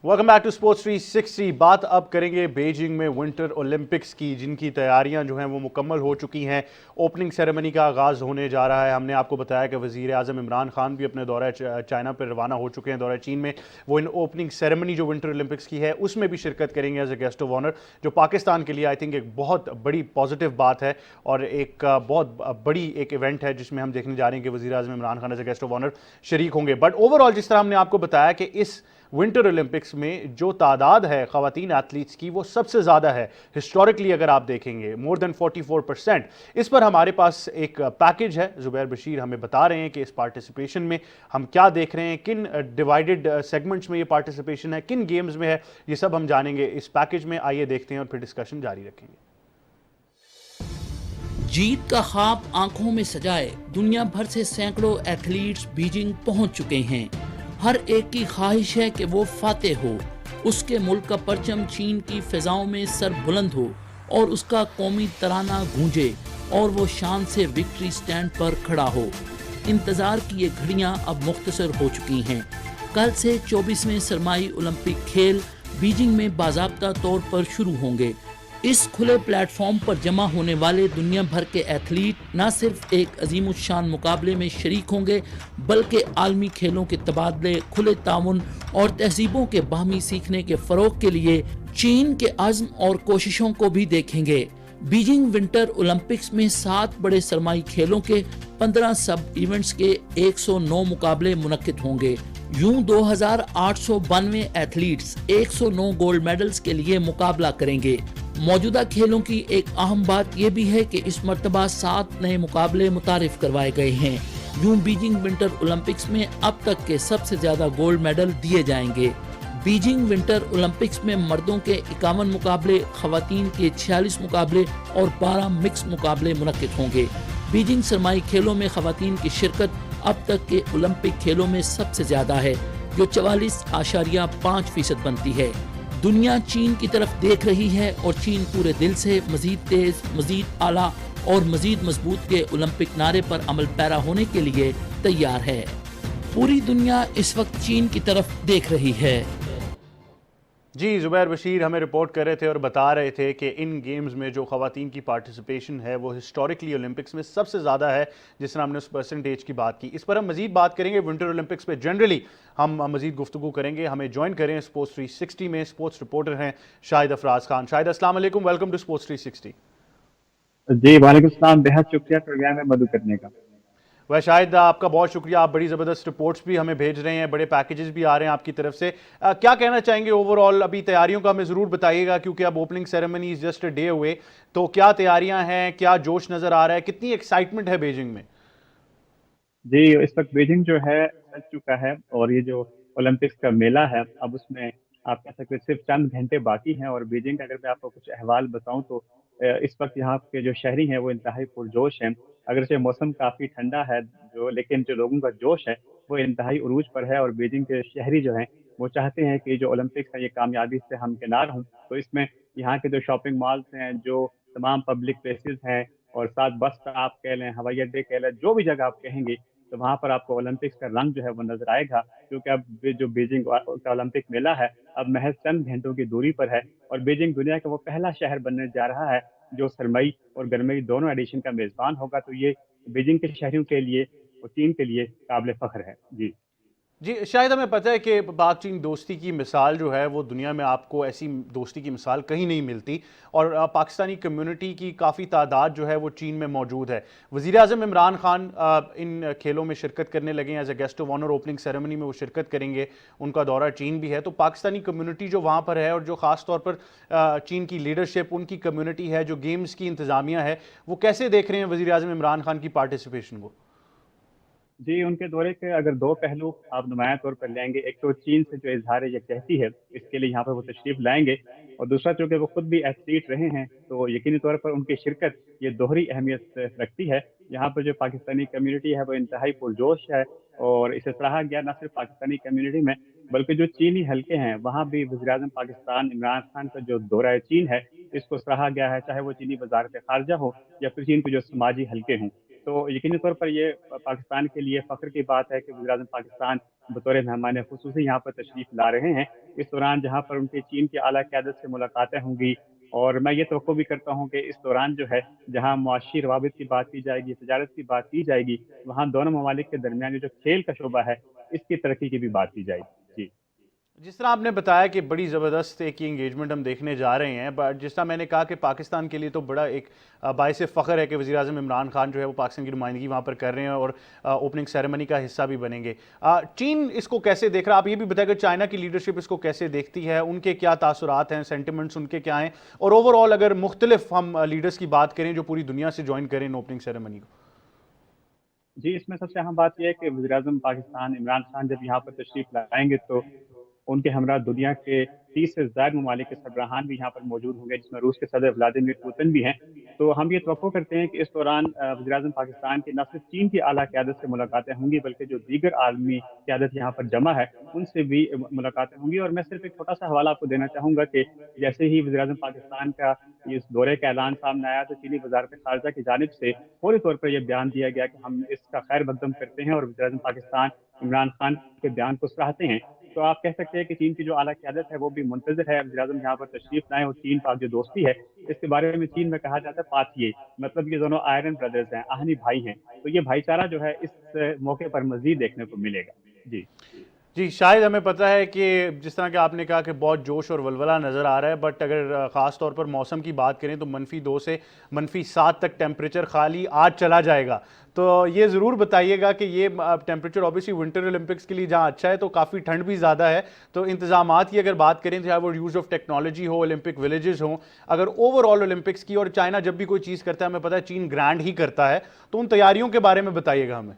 Welcome back to sports 360। बात अब करेंगे बीजिंग में विंटर ओलंपिक्स की, जिनकी तैयारियां जो हैं वो मुकम्मल हो चुकी हैं। ओपनिंग सेरेमनी का आगाज़ होने जा रहा है। हमने आपको बताया कि वज़ीर आज़म इमरान खान भी अपने दौरे चाइना पर रवाना हो चुके हैं, दौरे चीन में। वो इन ओपनिंग सेरेमनी जो विंटर ओलंपिक्स की है उसमें भी शिरकत करेंगे as a guest of honour, जो पाकिस्तान के लिए आई थिंक एक बहुत बड़ी पॉजिटिव बात है और एक बहुत बड़ी एक इवेंट है जिसमें हम देखने जा रहे हैं कि वज़ीर आज़म Imran Khan as a guest of honour शरीक होंगे। बट ओवरऑल जिस तरह हमने आपको बताया कि इस विंटर ओलंपिक्स में जो तादाद है ख़वातीन एथलीट्स की वो सबसे ज़्यादा है हिस्टोरिकली, अगर आप देखेंगे मोर देन 44%। इस पर हमारे पास एक पैकेज है, ज़ुबैर बशीर हमें बता रहे हैं कि इस पार्टिसिपेशन में हम क्या देख रहे हैं, किन डिवाइडेड सेगमेंट्स में ये पार्टिसिपेशन है, किन गेम्स में है, ये सब हम जानेंगे इस पैकेज में। आइए देखते हैं और फिर डिस्कशन जारी रखेंगे। जीत का ख्वाब आंखों में सजाए दुनिया भर से सैकड़ों एथलीट्स बीजिंग पहुंच चुके हैं। हर एक की ख्वाहिश है कि वो फातेह हो, उसके मुल्क का परचम चीन की फिजाओं में सर बुलंद हो और उसका कौमी तराना गूंजे और वो शान से विक्ट्री स्टैंड पर खड़ा हो। इंतजार की ये घड़ियां अब मुख्तसर हो चुकी हैं। कल से 24वें सरमाई ओलंपिक खेल बीजिंग में बाज़ाब्ता तौर पर शुरू होंगे। इस खुले प्लेटफॉर्म पर जमा होने वाले दुनिया भर के एथलीट न सिर्फ एक अजीमुशान मुकाबले में शरीक होंगे, बल्कि आलमी खेलों के तबादले, खुले ताउन और तहजीबों के बाहमी सीखने के फ़रोग के लिए चीन के अज़्म और कोशिशों को भी देखेंगे। बीजिंग विंटर ओलंपिक्स में 7 बड़े सरमाई खेलों के 15 सब इवेंट्स के 109 मुकाबले मुनक्किद होंगे। यूं 2892 एथलीट्स 109 गोल्ड मेडल्स के लिए मुकाबला करेंगे। मौजूदा खेलों की एक अहम बात यह भी है कि इस मर्तबा 7 नए मुकाबले मुतारिफ करवाए गए हैं। यूं बीजिंग विंटर ओलंपिक्स में अब तक के सबसे ज्यादा गोल्ड मेडल दिए जाएंगे। बीजिंग विंटर ओलंपिक्स में मर्दों के 51 मुकाबले, खवातीन के 46 मुकाबले और 12 मिक्स मुकाबले मुनक्किद होंगे। बीजिंग सरमाई खेलों में खवातीन की शिरकत अब तक के ओलंपिक खेलों में सबसे ज्यादा है, जो 44.5% बनती है। दुनिया चीन की तरफ देख रही है और चीन पूरे दिल से मजीद तेज, मजीद आला और मजीद मजबूत के ओलंपिक नारे पर अमल पैरा होने के लिए तैयार है। पूरी दुनिया इस वक्त चीन की तरफ देख रही है। जी, जुबैर बशीर हमें रिपोर्ट कर रहे थे और बता रहे थे कि इन गेम्स में जो ख़वातीन की पार्टिसिपेशन है वो हिस्टोरिकली ओलंपिक्स में सबसे ज़्यादा है, जिस तरह हमने उस परसेंटेज की बात की। इस पर हम मज़ीद बात करेंगे। विंटर ओलंपिक्स पे जनरली हम मज़ीद गुफ्तगू करेंगे। हमें ज्वाइन करें स्पोर्ट्स 360 में। स्पोर्ट्स रिपोर्टर हैं शाहिद अफराज खान। शाहिद, अस्सलाम वालेकुम, वेलकम टू स्पोर्ट्स 360। जी वालेकुम सलाम, बेहद शुक्रिया प्रोग्राम में मदद करने का। वह शायद आपका बहुत शुक्रिया, आप बड़ी ज़बरदस्त रिपोर्ट्स भी हमें भेज रहे हैं, बड़े पैकेजेस भी आ रहे हैं आपकी तरफ से। क्या कहना चाहेंगे ओवरऑल? अभी तैयारियों का हमें ज़रूर बताइएगा, क्योंकि अब ओपनिंग सेरेमनी जस्ट डे हुए, तो क्या तैयारियां हैं, क्या जोश नज़र आ रहा है, कितनी एक्साइटमेंट है बीजिंग में? जी, इस वक्त बीजिंग जो है सज चुका है और ये जो ओलंपिक्स का मेला है अब उसमें आप कह सकते हैं सिर्फ चंद घंटे बाकी हैं। और बीजिंग का अगर मैं आपको कुछ अहवाल बताऊं तो इस वक्त यहाँ के जो शहरी हैं वो इंतहाई पुरजोश हैं। अगरचे मौसम काफ़ी ठंडा है लेकिन जो लोगों का जोश है वो इंतहाई उरूज पर है। और बीजिंग के शहरी जो हैं वो चाहते हैं कि जो ओलंपिक्स है ये कामयाबी से हमकिनार हों। तो इसमें यहाँ के जो शॉपिंग मॉल्स हैं, जो तमाम पब्लिक प्लेसेस हैं और साथ बस स्टॉप कह लें, हवाई अड्डे कह लें, जो भी जगह आप कहेंगे तो वहाँ पर आपको ओलंपिक्स का रंग जो है वो नजर आएगा। क्योंकि अब जो बीजिंग का ओलंपिक मेला है अब महज चंद घंटों की दूरी पर है और बीजिंग दुनिया का वो पहला शहर बनने जा रहा है जो सरमई और गरमई दोनों एडिशन का मेजबान होगा। तो ये बीजिंग के शहरियों के लिए और चीन के लिए काबिल फख्र है। जी, शायद हमें पता है कि पाक चीन दोस्ती की मिसाल जो है वो दुनिया में आपको ऐसी दोस्ती की मिसाल कहीं नहीं मिलती और पाकिस्तानी कम्युनिटी की काफ़ी तादाद जो है वो चीन में मौजूद है। वज़ीर आज़म इमरान खान इन खेलों में शिरकत करने लगे हैं, as a guest of honour opening ceremony में वो शिरकत करेंगे। उनका दौरा चीन भी है, तो पाकिस्तानी कम्युनिटी जो वहाँ पर है और जो ख़ास तौर पर चीन की लीडरशिप, उनकी कम्युनिटी है, जो गेम्स की इंतज़ामिया है, वो कैसे देख रहे हैं वज़ीर आज़म इमरान खान की पार्टिसिपेशन को? जी, उनके दौरे के अगर दो पहलू आप नुमाया तौर पर लेंगे, एक तो चीन से जो इजहार यकजहती है इसके लिए यहाँ पर वो तशरीफ लाएंगे और दूसरा चूँकि वो खुद भी एथलीट रहे हैं तो यकीनी तौर पर उनकी शिरकत ये दोहरी अहमियत रखती है। यहाँ पर जो पाकिस्तानी कम्युनिटी है वो इंतहाई पुरजोश है और इसे सराहा गया न सिर्फ पाकिस्तानी कम्युनिटी में बल्कि जो चीनी हल्के हैं वहाँ भी वज़ीर-ए-आज़म पाकिस्तान इमरान खान का जो दौरा चीन है इसको सराहा गया है, चाहे वो चीनी वज़ारत ख़ारजा हो या फिर चीन के जो समाजी हल्के हों। तो यकीनी तौर पर ये पाकिस्तान के लिए फ़ख्र की बात है कि वज़ीर-ए-आज़म पाकिस्तान बतौर मेहमान ख़ुसूसी यहाँ पर तशरीफ़ ला रहे हैं। इस दौरान जहाँ पर उनकी चीन की आला क़यादत से मुलाकातें होंगी और मैं ये तवक्को भी करता हूँ कि इस दौरान जो है जहाँ मुआशी रवाबित की बात की जाएगी, तजारत की बात की जाएगी, वहाँ दोनों ममालिक के दरमियान जो खेल का शोबा है इसकी तरक्की की भी बात की जाएगी। जी, जिस तरह आपने बताया कि बड़ी ज़बरदस्त एक इंगेजमेंट हम देखने जा रहे हैं, बट जिस तरह मैंने कहा कि पाकिस्तान के लिए तो बड़ा एक बाइस फ़ख्र है कि वज़ीर-ए-आज़म इमरान खान जो है वो पाकिस्तान की नुमाइंदगी वहाँ पर कर रहे हैं और ओपनिंग सेरेमनी का हिस्सा भी बनेंगे। चीन इसको कैसे देख रहा है? आप ये भी बताएं कि चाइना की लीडरशिप इसको कैसे देखती है, उनके क्या तासुरात हैं, सेंटिमेंट्स उनके क्या हैं, और ओवरऑल अगर मुख्तलिफ हम लीडर्स की बात करें जो पूरी दुनिया से ज्वाइन करें ओपनिंग सेरेमनी को। जी, इसमें सबसे अहम बात यह है कि वज़ीर-ए-आज़म पाकिस्तान इमरान खान जब यहाँ पर तशरीफ़ लाएंगे तो उनके हमरा दुनिया के 30 से ज़्यादा ममालिक के सरबराहान भी यहाँ पर मौजूद होंगे, जिसमें रूस के सदर व्लादिमीर पुतिन भी हैं। तो हम ये तवक्को करते हैं कि इस दौरान वज़ीर-ए-आज़म पाकिस्तान की न सिर्फ चीन की आला क़यादत से मुलाकातें होंगी बल्कि जो दीगर आलमी क़यादत यहाँ पर जमा है उनसे भी मुलाकातें होंगी। और मैं सिर्फ एक छोटा सा हवाला आपको देना चाहूँगा कि जैसे ही वज़ीर-ए-आज़म पाकिस्तान का इस दौरे का ऐलान सामने आया तो चीनी वज़ारत ख़ारजा की जानिब से फौरी तौर पर यह बयान दिया गया कि हम इसका खैर मकदम करते हैं और वज़ीर-ए-आज़म पाकिस्तान इमरान खान के बयान को सराहते हैं। तो आप कह सकते हैं कि चीन की जो आला क़यादत है वो भी मुंतज़िर है वज़ीर-ए-आज़म यहाँ पर तशरीफ़ लाएँ और चीन पाक जो दोस्ती है इसके बारे में चीन में कहा जाता है पाथिये, मतलब ये दोनों आयरन ब्रदर्स हैं, आहनी भाई हैं। तो ये भाईचारा जो है इस मौके पर मज़ीद देखने को मिलेगा। जी जी, शायद हमें पता है कि जिस तरह के आपने कहा कि बहुत जोश और वलवला नज़र आ रहा है, बट अगर ख़ास तौर पर मौसम की बात करें तो -2 से -7 तक टेम्परेचर खाली आज चला जाएगा। तो ये ज़रूर बताइएगा कि ये टेम्परेचर ऑब्वियसली विंटर ओलंपिक्स के लिए जहाँ अच्छा है तो काफ़ी ठंड भी ज़्यादा है, तो इंतज़ामात की अगर बात करें चाहे वो यूज़ ऑफ टेक्नोलॉजी हो, ओलंपिक विलेजेस हों, अगर ओवरऑल ओलंपिक्स की, और चाइना जब भी कोई चीज़ करता है हमें पता है चीन ग्रैंड ही करता है, तो उन तैयारियों के बारे में बताइएगा हमें।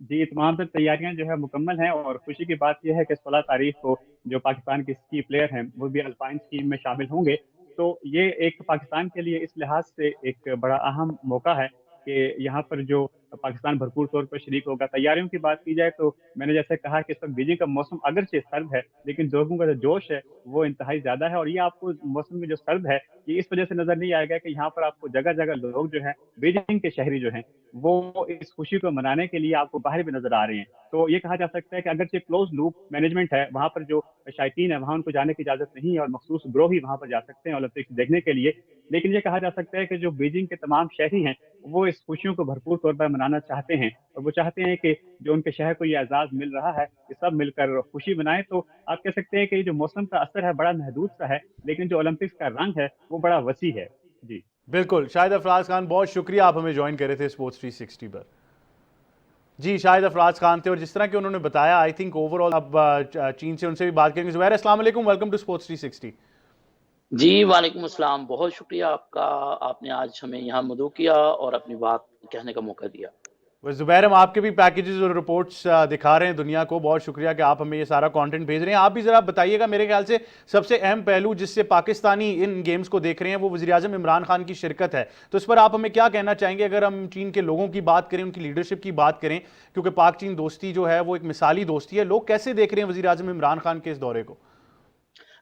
जी, तमाम तर तैयारियां जो है मुकम्मल हैं और खुशी की बात यह है कि 16 तारीख को जो पाकिस्तान के स्की प्लेयर हैं वो भी अल्पाइन स्कीम में शामिल होंगे। तो ये एक पाकिस्तान के लिए इस लिहाज से एक बड़ा अहम मौका है कि यहाँ पर जो पाकिस्तान भरपूर तौर पर शरीक होगा। तैयारियों की बात की जाए तो मैंने जैसे कहा कि इस वक्त बीजिंग का मौसम अगरचे सर्द है, लेकिन लोगों का जो जोश है वो इंतहाई ज़्यादा है। और ये आपको मौसम में जो सर्द है ये इस वजह से नज़र नहीं आएगा कि यहाँ पर आपको जगह जगह लोग जो हैं, बीजिंग के शहरी जो हैं, वो इस खुशी को मनाने के लिए आपको बाहर भी नजर आ रहे हैं। तो ये कहा जा सकता है कि अगरचे क्लोज लूप मैनेजमेंट है, वहाँ पर जो शायकीन है वहाँ उनको जाने की इजाज़त नहीं है और मखसूस ग्रोह ही वहाँ पर जा सकते हैं ओलंपिक्स देखने के लिए। लेकिन ये कहा जा सकता है कि जो बीजिंग के तमाम शहरी हैं वो इस खुशियों को भरपूर तौर पर मनाना चाहते हैं और वो चाहते हैं कि जो उनके शहर को ये एजाज़ मिल रहा है कि सब मिलकर खुशी मनाएं। तो आप कह सकते हैं कि जो मौसम का असर है बड़ा महदूद सा है, लेकिन जो ओलंपिक्स का रंग है वो बड़ा वसी है। जी बिल्कुल, शाहिद अफराज खान, बहुत शुक्रिया आप हमें ज्वाइन करे थे स्पोर्ट्स 360 पर। जी, शाहिद अफराज खान थे और जिस तरह के उन्होंने बताया, आई थिंक ओवरऑल अब चीन से उनसे भी बात करेंगे। ज़ुबैर, अस्सलाम वालेकुम, वेलकम टू स्पोर्ट्स 360। जी, वालेकुम अस्सलाम, बहुत शुक्रिया आपका, आपने आज हमें यहाँ मदऊ किया और अपनी बात कहने का मौका दिया। ज़ुबैर, हम आपके भी पैकेजेस और रिपोर्ट्स दिखा रहे हैं दुनिया को, बहुत शुक्रिया कि आप हमें ये सारा कंटेंट भेज रहे हैं। आप भी ज़रा बताइएगा, मेरे ख्याल से सबसे अहम पहलू जिससे पाकिस्तानी इन गेम्स को देख रहे हैं वो वज़ीर-ए-आज़म इमरान खान की शिरकत है, तो इस पर आप हमें क्या कहना चाहेंगे? अगर हम चीन के लोगों की बात करें, उनकी लीडरशिप की बात करें, क्योंकि पाक चीन दोस्ती जो है वो एक मिसाली दोस्ती है, लोग कैसे देख रहे हैं वज़ीर-ए-आज़म इमरान खान के इस दौरे को?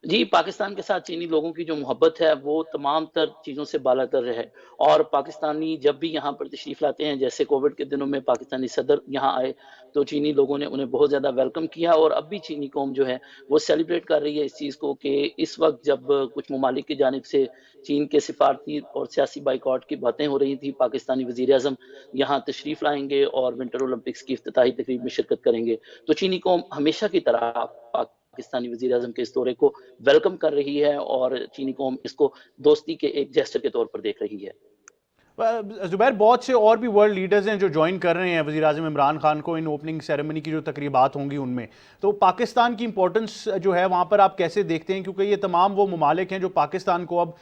जी, पाकिस्तान के साथ चीनी लोगों की जो मोहब्बत है वो तमाम तर चीज़ों से बालातर है और पाकिस्तानी जब भी यहाँ पर तशरीफ़ लाते हैं, जैसे कोविड के दिनों में पाकिस्तानी सदर यहाँ आए तो चीनी लोगों ने उन्हें बहुत ज़्यादा वेलकम किया और अब भी चीनी कौम जो है वो सेलिब्रेट कर रही है इस चीज़ को कि इस वक्त जब कुछ ममालिक की जानिब से चीन के सिफारती और सियासी बाइकआउट की बातें हो रही थी, पाकिस्तानी वज़ीर-ए-आज़म यहाँ तशरीफ़ लाएंगे और विंटर ओलंपिक्स की इफ्तिताही तकरीब में शिरकत करेंगे। तो चीनी कौम हमेशा की तरह पाकिस्तानी वज़ीर-ए-आज़म के इस दौरे को वेलकम कर रही है और चीनी कौम इसको दोस्ती के एक जेस्चर के तौर पर देख रही है। ज़ुबैर, बहुत से और भी वर्ल्ड लीडर्स हैं जो ज्वाइन कर रहे हैं वज़ीर-ए-आज़म इमरान खान को इन ओपनिंग सेरेमनी की जो तकरीबात होंगी उनमें, तो पाकिस्तान की इंपॉर्टेंस जो है वहाँ पर आप कैसे देखते हैं? क्योंकि ये तमाम वो ममालिक हैं जो पाकिस्तान को अब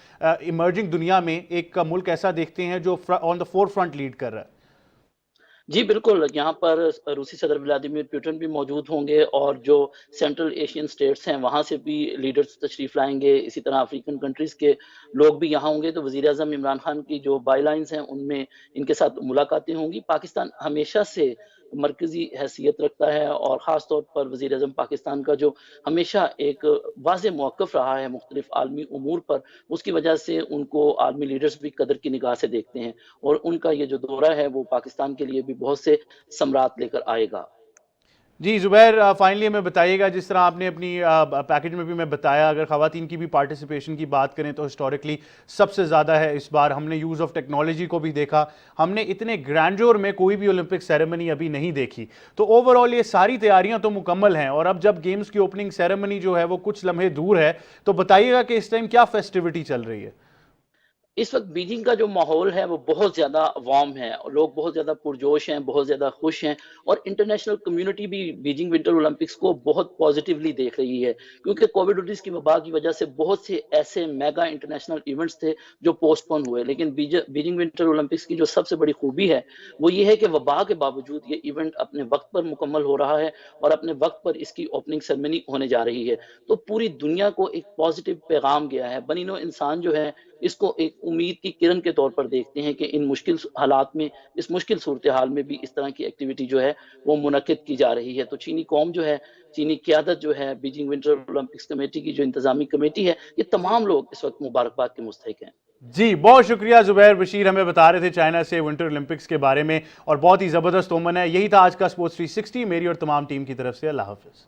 इमर्जिंग दुनिया में एक मुल्क ऐसा देखते हैं जो on the four front lead कर रहा है। जी बिल्कुल, यहाँ पर रूसी सदर व्लादिमीर पुतिन भी मौजूद होंगे और जो सेंट्रल एशियन स्टेट्स हैं वहाँ से भी लीडर्स तशरीफ़ लाएंगे, इसी तरह अफ्रीकन कंट्रीज़ के लोग भी यहाँ होंगे। तो वज़ीर-ए-आज़म इमरान खान की जो बायलाइन्स हैं उनमें इनके साथ मुलाकातें होंगी। पाकिस्तान हमेशा से मरकज़ी हैसियत रखता है और ख़ास तौर पर वज़ीर-ए-आज़म पाकिस्तान का जो हमेशा एक वाज़ेह मौक़िफ़ रहा है मुख्तलिफ़ आलमी उमूर पर, उसकी वजह से उनको आलमी लीडर्स भी कदर की निगाह से देखते हैं और उनका ये जो दौरा है वो पाकिस्तान के लिए भी बहुत से समरात लेकर आएगा। जी ज़ुबैर, फाइनली हमें बताइएगा, जिस तरह आपने अपनी पैकेज में भी मैं बताया, अगर ख़वातीन की भी पार्टिसिपेशन की बात करें तो हिस्टोरिकली सबसे ज़्यादा है इस बार। हमने यूज़ ऑफ टेक्नोलॉजी को भी देखा, हमने इतने ग्रैंडोर में कोई भी ओलंपिक सेरेमनी अभी नहीं देखी। तो ओवरऑल ये सारी तैयारियां तो मुकम्मल हैं और अब जब गेम्स की ओपनिंग सेरेमनी जो है वो कुछ लम्हे दूर है, तो बताइएगा कि इस टाइम क्या फेस्टिविटी चल रही है? इस वक्त बीजिंग का जो माहौल है वो बहुत ज़्यादा वार्म है और लोग बहुत ज़्यादा पुरजोश हैं, बहुत ज़्यादा खुश हैं और इंटरनेशनल कम्युनिटी भी बीजिंग विंटर ओलंपिक्स को बहुत पॉजिटिवली देख रही है, क्योंकि कोविड-19 की वबा की वजह से बहुत से ऐसे मेगा इंटरनेशनल इवेंट्स थे जो पोस्टपोन हुए। लेकिन बीजिंग विंटर ओलंपिक्स की जो सबसे बड़ी खूबी है वो ये है कि वबा के बावजूद ये इवेंट अपने वक्त पर मुकम्मल हो रहा है और अपने वक्त पर इसकी ओपनिंग सेरेमनी होने जा रही है। तो पूरी दुनिया को एक पॉजिटिव पैगाम गया है। बनी नौ इंसान जो है इसको एक उम्मीद की किरण के तौर पर देखते हैं कि इन मुश्किल हालात में, इस मुश्किल सूरत हाल में भी इस तरह की एक्टिविटी जो है वो मुनक्किद की जा रही है। तो चीनी कौम जो है, चीनी क़यादत जो है, बीजिंग विंटर ओलंपिक्स कमेटी की जो इंतज़ामी कमेटी है, ये तमाम लोग इस वक्त मुबारकबाद के मुस्तहिक हैं। जी, बहुत शुक्रिया ज़ुबैर बशीर, हमें बता रहे थे चाइना से विंटर ओलंपिक्स के बारे में और बहुत ही ज़बरदस्त ओमन है। यही था आज का स्पोर्ट्स 360 मेरी और तमाम टीम की तरफ से। अल्लाह हाफ़िज़।